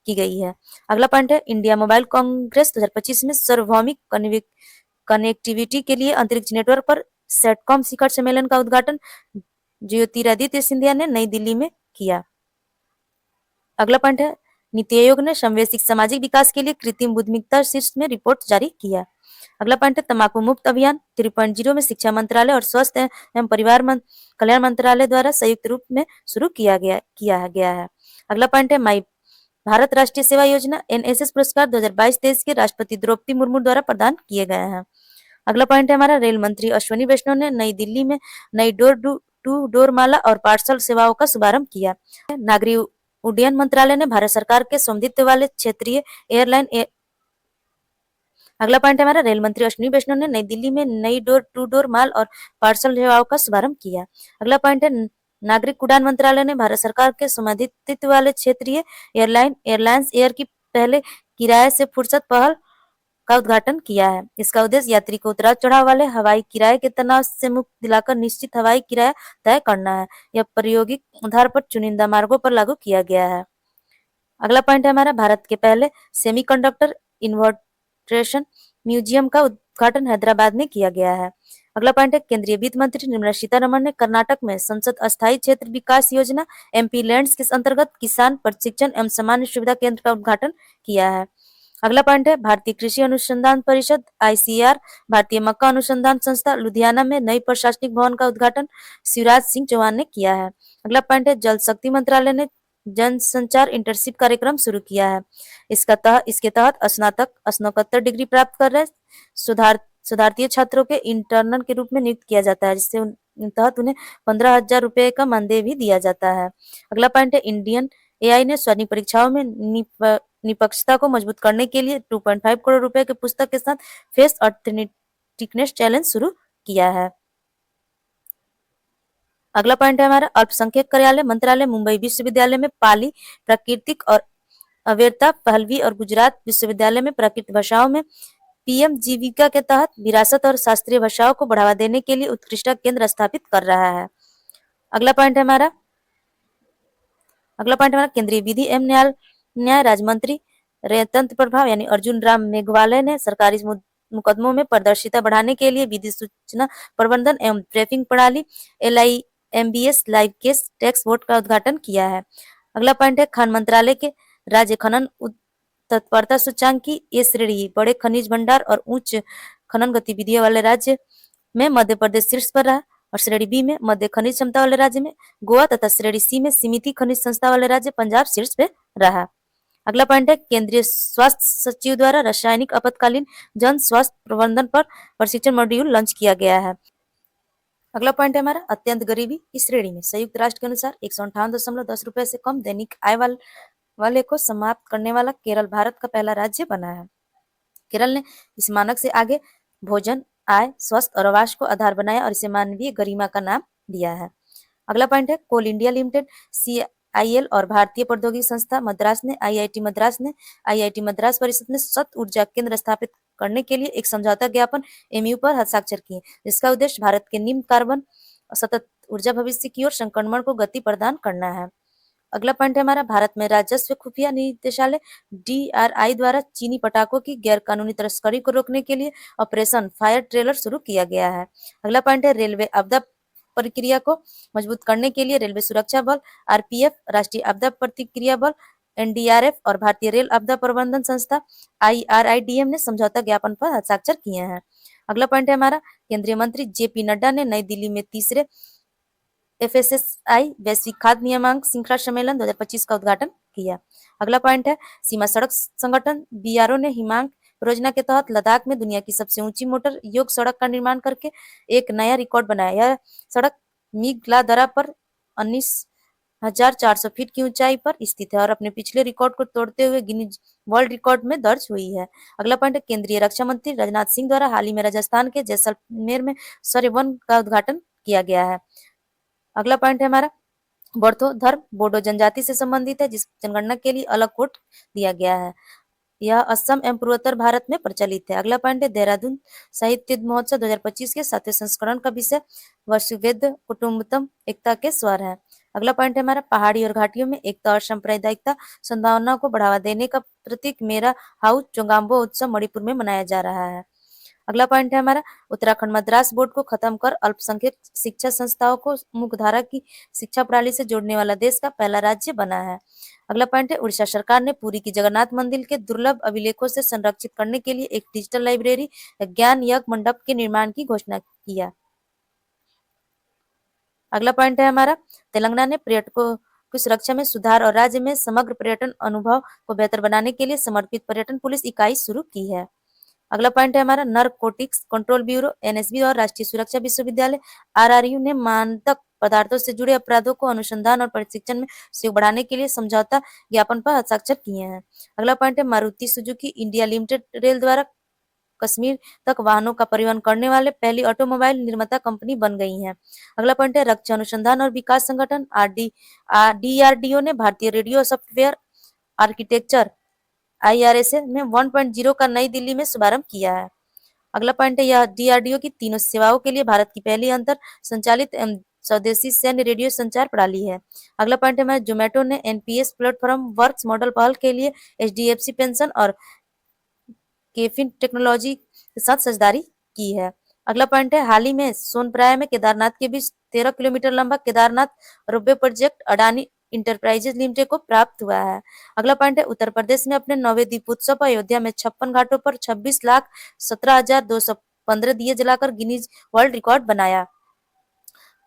Speaker 1: गई है। अगला पॉइंट है, इंडिया मोबाइल कांग्रेस 2025 में सार्वभौमिक कनेक्टिविटी के लिए अंतरिक्ष नेटवर्क पर सेटकॉम शिखर सम्मेलन का उद्घाटन ज्योतिरादित्य सिंधिया ने नई दिल्ली में किया। अगला पॉइंट है, नीति आयोग ने समवैश्विक सामाजिक विकास के लिए कृत्रिम बुद्धिमत्ता शीर्ष में रिपोर्ट जारी किया। अगला पॉइंट है, तंबाकू मुक्त अभियान 3.0 में शिक्षा मंत्रालय और स्वास्थ्य एवं परिवार कल्याण मंत्रालय द्वारा संयुक्त रूप में शुरू किया गया है। अगला पॉइंट है, माई भारत राष्ट्रीय सेवा योजना NSS पुरस्कार 2022-23 के राष्ट्रपति द्रौपदी मुर्मू द्वारा प्रदान किए गए हैं। अगला पॉइंट है हमारा, रेल मंत्री अश्वनी वैष्णव ने नई दिल्ली में नई डोर टू डोर माला और पार्सल सेवाओं का शुभारंभ किया। नागरिक उड्डयन मंत्रालय ने भारत सरकार के स्वामित्व वाले क्षेत्रीय एयरलाइन अगला पॉइंट है हमारा, रेल मंत्री अश्विनी वैष्णव ने नई दिल्ली में नई डोर टू डोर माल और पार्सल सेवाओं का शुभारंभ किया। अगला पॉइंट है, नागरिक उड्डयन मंत्रालय ने भारत सरकार के स्वामित्व वाले क्षेत्रीय एयरलाइंस एयर की पहले किराए से फुर्सत पहल का उद्घाटन किया है। इसका उद्देश्य यात्री को उतराव चढ़ाव वाले हवाई किराए के तनाव से मुक्त दिलाकर निश्चित हवाई किराया तय करना है। यह प्रायोगिक आधार पर चुनिंदा मार्गों पर लागू किया गया है। अगला पॉइंट है हमारा, भारत के पहले सेमीकंडक्टर इन्वर्ट्रेशन म्यूजियम का उद्घाटन हैदराबाद में किया गया है। अगला पॉइंट है, केंद्रीय वित्त मंत्री निर्मला सीतारमण ने कर्नाटक में संसद अस्थायी क्षेत्र विकास योजना MP लैंड्स के अंतर्गत किसान प्रशिक्षण एवं सामान्य सुविधा केंद्र का उद्घाटन किया है। अगला पॉइंट है, भारतीय कृषि अनुसंधान परिषद ICAR भारतीय मक्का अनुसंधान संस्था लुधियाना में नई प्रशासनिक भवन का उद्घाटन शिवराज सिंह चौहान ने किया है। अगला पॉइंट है, जल शक्ति मंत्रालय ने जन संचार इंटर्नशिप कार्यक्रम शुरू किया है। इसके तहत स्नातक स्नातकोत्तर डिग्री प्राप्त कर रहे शोधार्थी छात्रों के इंटर्न के रूप में नियुक्त किया जाता है, जिससे तहत उन्हें 15,000 रुपए का मानदेय भी दिया जाता है। अगला पॉइंट है, इंडियन AI ने स्वर्ण परीक्षाओं में निष्पक्षता को मजबूत करने के लिए 2.5 करोड़ रुपए के पुस्तक के साथ फेस ऑथेंटिकनेस चैलेंज शुरू किया है। अगला पॉइंट है हमारा, अल्पसंख्यक कार्यालय मंत्रालय मुंबई विश्वविद्यालय में पाली प्राकृतिक और अवेरता पहलवी और गुजरात विश्वविद्यालय में प्राकृतिक भाषाओं में PM जीविका के तहत विरासत और शास्त्रीय भाषाओं को बढ़ावा देने के लिए उत्कृष्टता केंद्र स्थापित कर रहा है। अगला पॉइंट है हमारा, केंद्रीय विधि एवं न्याय राज्य मंत्री तंत्र प्रभाव यानी अर्जुन राम मेघवाल ने सरकारी मुकदमों में पारदर्शिता बढ़ाने के लिए विधि सूचना प्रबंधन एवं ट्रैकिंग प्रणाली LIMBS live case tax board का उद्घाटन किया है। अगला पॉइंट है, खान मंत्रालय के राज्य खनन तत्परता सूचांक की A श्रेणी बड़े खनिज भंडार और उच्च खनन गतिविधियों वाले राज्य में मध्य प्रदेश शीर्ष पर रहा और श्रेणी B में मध्य खनिज क्षमता वाले राज्य में गोवा तथा श्रेणी C में सीमित खनिज संस्था वाले राज्य पंजाब शीर्ष पे रहा। अगला पॉइंट है, केंद्रीय स्वास्थ्य सचिव द्वारा रासायनिक आपातकालीन जन स्वास्थ्य प्रबंधन पर प्रशिक्षण मॉड्यूल लॉन्च किया गया है। अगला पॉइंट है हमारा, अत्यंत गरीबी की श्रेणी में संयुक्त राष्ट्र के अनुसार 158.10 रुपए से कम दैनिक आय वाले को समाप्त करने वाला केरल भारत का पहला राज्य बना है। केरल ने इस मानक से आगे भोजन, आय, स्वास्थ्य और आवास को आधार बनाया और इसे मानवीय गरिमा का नाम दिया है। अगला पॉइंट है, कोल इंडिया लिमिटेड CIL और भारतीय प्रौद्योगिकी संस्था मद्रास ने IIT मद्रास परिषद ने सौर ऊर्जा केंद्र स्थापित करने के लिए एक समझौता ज्ञापन MOU पर हस्ताक्षर किए, जिसका उद्देश्य भारत के निम्न कार्बन सतत ऊर्जा भविष्य की ओर संक्रमण को गति प्रदान करना है। अगला पॉइंट है हमारा, भारत में राजस्व खुफिया निदेशालय DRI द्वारा चीनी पटाखों की गैर कानूनी तस्करी को रोकने के लिए ऑपरेशन फायर ट्रेलर शुरू किया गया है। अगला पॉइंट है, रेलवे आपदा प्रक्रिया को मजबूत करने के लिए रेलवे सुरक्षा बल RPF राष्ट्रीय आपदा प्रतिक्रिया बल एनडीआरएफ और भारतीय रेल आपदा प्रबंधन संस्था IRIDM ने समझौता ज्ञापन पर हस्ताक्षर किए हैं। अगला पॉइंट है हमारा, केंद्रीय मंत्री जेपी नड्डा ने नई दिल्ली में तीसरे FSSAI वैश्विक खाद्य नियामक श्रृंखला सम्मेलन 2025 का उद्घाटन किया। अगला पॉइंट है, सीमा सड़क संगठन BRO ने हिमांक परियोजना के तहत लद्दाख में दुनिया की सबसे ऊंची मोटर योग सड़क का निर्माण करके एक नया रिकॉर्ड बनाया। यह सड़क मीगला दर्रा पर 19,400 फीट की ऊंचाई पर स्थित है और अपने पिछले रिकॉर्ड को तोड़ते हुए गिनीज वर्ल्ड रिकॉर्ड में दर्ज हुई है। अगला पॉइंट है, केंद्रीय रक्षा मंत्री राजनाथ सिंह द्वारा हाल ही में राजस्थान के जैसलमेर में शौर्य वन का उद्घाटन किया गया है। अगला पॉइंट है हमारा, बर्थो धर्म बोडो जनजाति से संबंधित है, जिस जनगणना के लिए अलग कोड दिया गया है। यह असम एवं पूर्वोत्तर भारत में प्रचलित है। अगला पॉइंट है, देहरादून साहित्य महोत्सव 2025 के 7वें संस्करण का विषय वसुवैध कुटुम्बकम एकता के स्वर है। अगला पॉइंट है हमारा, पहाड़ी और घाटियों में एकता और सांप्रदायिकता सद्भावना को बढ़ावा देने का प्रतीक मेरा हाउस चोंगाम्बो उत्सव मणिपुर में मनाया जा रहा है। अगला पॉइंट है हमारा, उत्तराखंड मद्रास बोर्ड को खत्म कर अल्पसंख्यक शिक्षा संस्थाओं को मुख्यधारा की शिक्षा प्रणाली से जोड़ने वाला देश का पहला राज्य बना है। अगला पॉइंट है, उड़ीसा सरकार ने पुरी की जगन्नाथ मंदिर के दुर्लभ अभिलेखों से संरक्षित करने के लिए एक डिजिटल लाइब्रेरी ज्ञान यज्ञ मंडप के निर्माण की घोषणा किया। अगला पॉइंट है हमारा, तेलंगाना ने पर्यटकों की सुरक्षा में सुधार और राज्य में समग्र पर्यटन अनुभव को बेहतर बनाने के लिए समर्पित पर्यटन पुलिस इकाई शुरू की है। अगला पॉइंट है हमारा, नारकोटिक्स कंट्रोल ब्यूरो NSB और राष्ट्रीय सुरक्षा विश्वविद्यालय RRU ने मादक पदार्थों से जुड़े अपराधों को अनुसंधान और प्रशिक्षण में सहयोग बढ़ाने के लिए समझौता ज्ञापन पर हस्ताक्षर किए हैं। अगला पॉइंट है, Maruti Suzuki India limited rail द्वारा कश्मीर तक वाहनों का परिवहन करने वाले पहली ऑटोमोबाइल निर्माता कंपनी बन गई है। अगला पॉइंट है, रक्षा अनुसंधान और विकास संगठन DRDO ने भारतीय रेडियो सॉफ्टवेयर आर्किटेक्चर IRSA में 1.0 का नई दिल्ली में शुभारंभ किया है। अगला पॉइंट है, यह DRDO की तीनों सेवाओं के लिए भारत की पहली अंतर संचालित एवं स्वदेशी सैन्य रेडियो संचार प्रणाली है। अगला पॉइंट है, जोमेटो ने NPS प्लेटफॉर्म वर्क्स मॉडल पहल के लिए HDFC पेंशन और केफिन टेक्नोलॉजी के साथ साझेदारी की है। अगला पॉइंट है, हाल ही में सोनप्रयाग में केदारनाथ के बीच 13 किलोमीटर लंबा Kedarnath ropeway project Adani enterprises limited को प्राप्त हुआ है। अगला पॉइंट है, उत्तर प्रदेश में अपने 9वें दीपोत्सव पर अयोध्या में 56 घाटों पर 26,17,215 दिए जलाकर गिनीज वर्ल्ड रिकॉर्ड बनाया।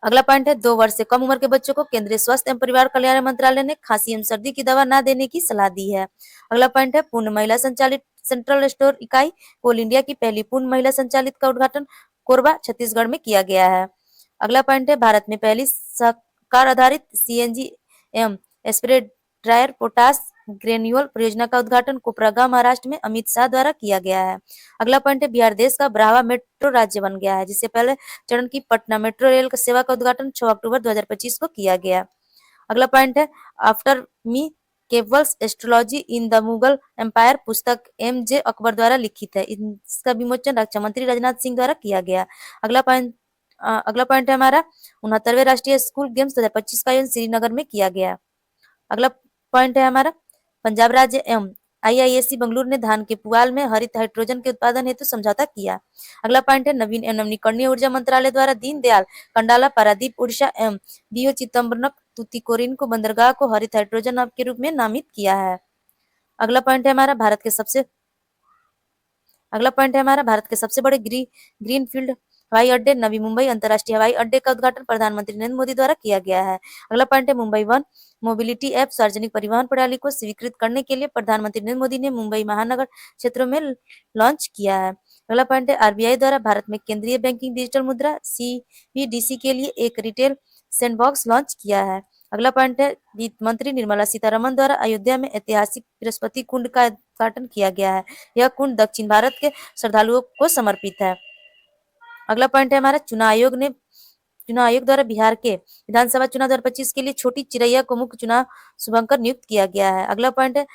Speaker 1: अगला पॉइंट है, 2 वर्ष से कम उम्र के बच्चों को केंद्रीय स्वास्थ्य एवं परिवार कल्याण मंत्रालय ने खांसी एवं सर्दी की दवा न देने की सलाह दी है। अगला पॉइंट है, पूर्ण महिला संचालित सेंट्रल स्टोर इकाई कोल इंडिया की पहली पूर्ण महिला संचालित का उद्घाटन कोरबा छत्तीसगढ़ में किया गया है। अगला पॉइंट है, भारत में पहली सहकार आधारित CNG एवं स्प्रे ड्रायर पोटास ग्रेन्यूल परियोजना का उद्घाटन कोपरागांव महाराष्ट्र में अमित शाह द्वारा किया गया है। अगला पॉइंट है, बिहार देश का 12वां मेट्रो राज्य बन गया है, जिससे पहले चरण की पटना मेट्रो रेल सेवा का उद्घाटन 6 अक्टूबर 2025 को किया गया। अगला पॉइंट है, आफ्टर मी केवल्स astrology in the Mughal empire पुस्तक MJ अकबर द्वारा लिखित है। इसका विमोचन रक्षा मंत्री राजनाथ सिंह द्वारा किया गया। अगला पॉइंट है हमारा, 69वें राष्ट्रीय स्कूल गेम्स 2025 का आयोजन श्रीनगर में किया गया। अगला पॉइंट है हमारा, पंजाब राज्य एवं IISc बेंगलुरु ने धान के पुआल में हरित हाइड्रोजन के उत्पादन हेतु समझौता किया। अगला पॉइंट है, नवीन एवं नवीकरणीय ऊर्जा मंत्रालय द्वारा दीनदयाल कंडाला पारादीप उड़ीसा एवं DO चिदम्बरम तूतीकोरिन को बंदरगाह को हरित हाइड्रोजन हब के रूप में नामित किया है। अगला पॉइंट है हमारा, भारत के सबसे बड़े ग्रीनफील्ड हवाई अड्डे नवी मुंबई अंतर्राष्ट्रीय हवाई अड्डे का उद्घाटन प्रधानमंत्री नरेंद्र मोदी द्वारा किया गया है। अगला पॉइंट है, मुंबई वन मोबिलिटी ऐप सार्वजनिक परिवहन प्रणाली को स्वीकृत करने के लिए प्रधानमंत्री नरेंद्र मोदी ने मुंबई महानगर क्षेत्रों में लॉन्च किया है। अगला पॉइंट है, RBI द्वारा भारत में केंद्रीय बैंकिंग डिजिटल मुद्रा CBDC के लिए एक रिटेल सैंडबॉक्स लॉन्च किया है। अगला पॉइंट है, वित्त मंत्री निर्मला सीतारमण द्वारा अयोध्या में ऐतिहासिक बृहस्पति कुंड का उद्घाटन किया गया है। यह कुंड दक्षिण भारत के श्रद्धालुओं को समर्पित है। अगला पॉइंट है हमारा, चुनाव आयोग द्वारा बिहार के विधानसभा चुनाव 2025 के लिए छोटी चिरैया को मुख्य चुनाव शुभंकर नियुक्त किया गया है। अगला पॉइंट है,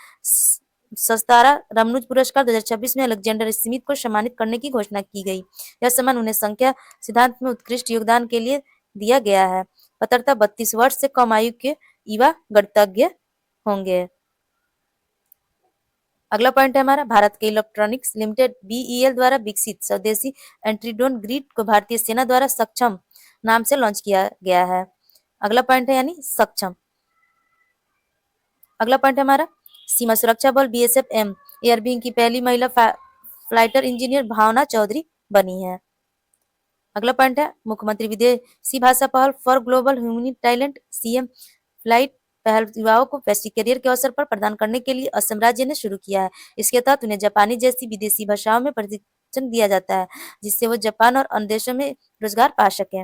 Speaker 1: सस्तारा रामानुज पुरस्कार 2026 में अलेक्जेंडर स्मिथ को सम्मानित करने की घोषणा की गई। यह सम्मान उन्हें संख्या सिद्धांत में उत्कृष्ट योगदान के लिए दिया गया है। पात्रता 32 वर्ष से कम आयु के युवा गणितज्ञ होंगे। अगला पॉइंट है हमारा, भारत के इलेक्ट्रॉनिक्स लिमिटेड BEL द्वारा विकसित स्वदेशी एंटीड्रोन ग्रिड को भारतीय सेना द्वारा सक्षम नाम से लॉन्च किया गया है। अगला पॉइंट है यानी सक्षम। अगला पॉइंट है हमारा, सीमा सुरक्षा बल बीएसएफ एम एयरविंग की पहली महिला फ्लाइटर इंजीनियर भावना चौधरी बनी है। अगला पॉइंट है मुख्यमंत्री विदेशी भाषा पहल फॉर ग्लोबल ह्यूमनी टैलेंट सीएम फ्लाइट पहल युवाओं को वैश्विक करियर के अवसर पर प्रदान करने के लिए असम राज्य ने शुरू किया है। इसके तहत उन्हें जापानी जैसी विदेशी भाषाओं में प्रशिक्षण दिया जाता है, जिससे वो जापान और अन्य देशों में रोजगार पा सके।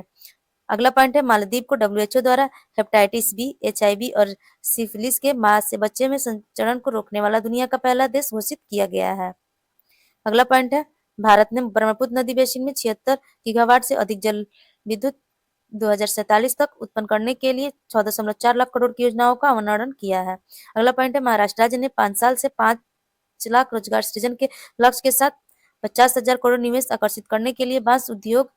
Speaker 1: अगला पॉइंट है मालदीव को डब्ल्यूएचओ द्वारा हेपेटाइटिस बी, एचआईवी और सिफिलिस के मां से बच्चे में संचरण को रोकने वाला दुनिया का पहला देश घोषित किया गया है। अगला पॉइंट है भारत ने ब्रह्मपुत्र नदी बेसिन में 76 गीगावाट से अधिक जल विद्युत 2047 तक उत्पन्न करने के लिए 14.4 लाख करोड़ की योजनाओं का अवनोदन किया है। अगला पॉइंट है महाराष्ट्र राज्य ने 5 साल से 5 लाख रोजगार सृजन के लक्ष्य के साथ 50,000 करोड़ निवेश आकर्षित करने के लिए बांस उद्योग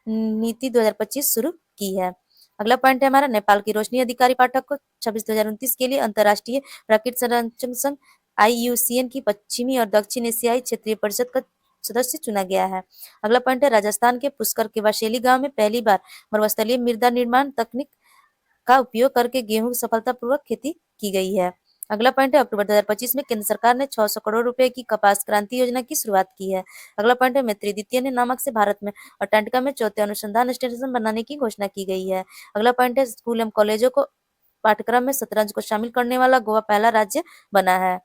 Speaker 1: नीति 2025 शुरू की है। अगला पॉइंट है हमारा नेपाल की रोशनी अधिकारी पाठक को 26/2029 के लिए अंतर्राष्ट्रीय प्रकृति संरक्षण संघ IUCN की पश्चिमी और दक्षिण एशियाई क्षेत्रीय परिषद का सदस्य चुना गया है। अगला पॉइंट है राजस्थान के पुष्कर के वाशेली गांव में पहली बार मरुस्थलीय मृदा निर्माण तकनीक का उपयोग करके गेहूं की सफलतापूर्वक खेती की गई है। अगला पॉइंट है अक्टूबर 2025 में केंद्र सरकार ने 600 करोड़ रुपए की कपास क्रांति योजना की शुरुआत की है। अगला पॉइंट है मैत्री द्वितीय ने नामक से भारत में अंटार्कटिका में चौथे अनुसंधान स्टेशन बनाने की घोषणा की गई है। अगला पॉइंट है स्कूल एवं कॉलेजों को पाठ्यक्रम में शतरंज को शामिल करने वाला गोवा पहला राज्य बना है।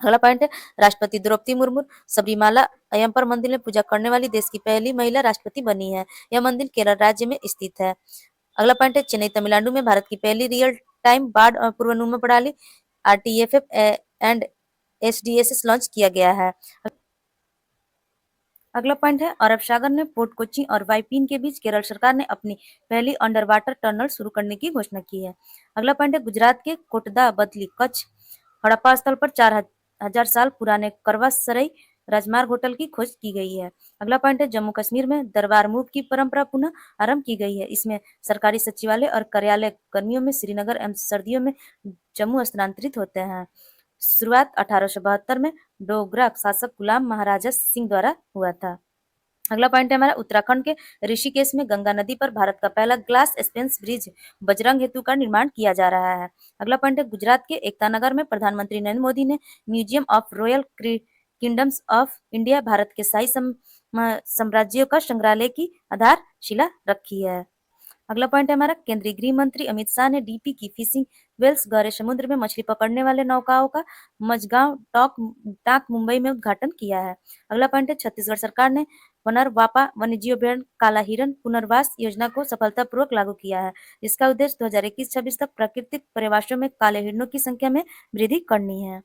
Speaker 1: अगला पॉइंट है राष्ट्रपति द्रौपदी मुर्मू सबरीमाला अय्यप्पा मंदिर में पूजा करने वाली देश की पहली महिला राष्ट्रपति बनी है। यह मंदिर केरल राज्य में स्थित है। अगला पॉइंट है चेन्नई तमिलनाडु में भारत की पहली रियल टाइम बाढ़ पूर्वानुमान प्रणाली RTFF एंड SDSS लॉन्च किया गया है। अगला पॉइंट है अरब सागर ने पोर्ट कोच्चि और वाइपिन के बीच केरल सरकार ने अपनी पहली अंडर वाटर टनल शुरू करने की घोषणा की है। अगला पॉइंट है गुजरात के कोटदा बदली कच्छ हड़प्पा स्थल पर 4,000 साल पुराने करवा सराय राजमार्ग होटल की खोज की गई है। अगला पॉइंट है जम्मू कश्मीर में दरबार मूव की परंपरा पुनः आरंभ की गई है। इसमें सरकारी सचिवालय और कार्यालय गर्मियों में श्रीनगर एवं सर्दियों में जम्मू स्थानांतरित होते हैं। शुरुआत 1872 में डोगरा शासक गुलाम महाराजा सिंह द्वारा हुआ था। अगला पॉइंट है हमारा उत्तराखंड के ऋषिकेश में गंगा नदी पर भारत का पहला ग्लास स्पेंस ब्रिज बजरंग हेतु का निर्माण किया जा रहा है। अगला पॉइंट है गुजरात के एकता नगर में प्रधानमंत्री नरेंद्र मोदी ने museum of royal kingdoms of India Bharat के शाही साम्राज्यों का संग्रहालय की आधारशिला रखी है। अगला पॉइंट है हमारा केंद्रीय गृह मंत्री अमित शाह ने DP की फिशिंग वेल्स गहरे समुद्र में मछली पकड़ने वाले नौकाओं का मझगांव टाक मुंबई में उद्घाटन किया है। अगला पॉइंट है छत्तीसगढ़ सरकार ने वनरवापा वन्यजीव अभ्यारण्य काला हिरन पुनर्वास योजना को सफलतापूर्वक लागू किया है। इसका उद्देश्य 2021-26 तक प्राकृतिक परिवेशों में काले हिरणों की संख्या में वृद्धि करनी है।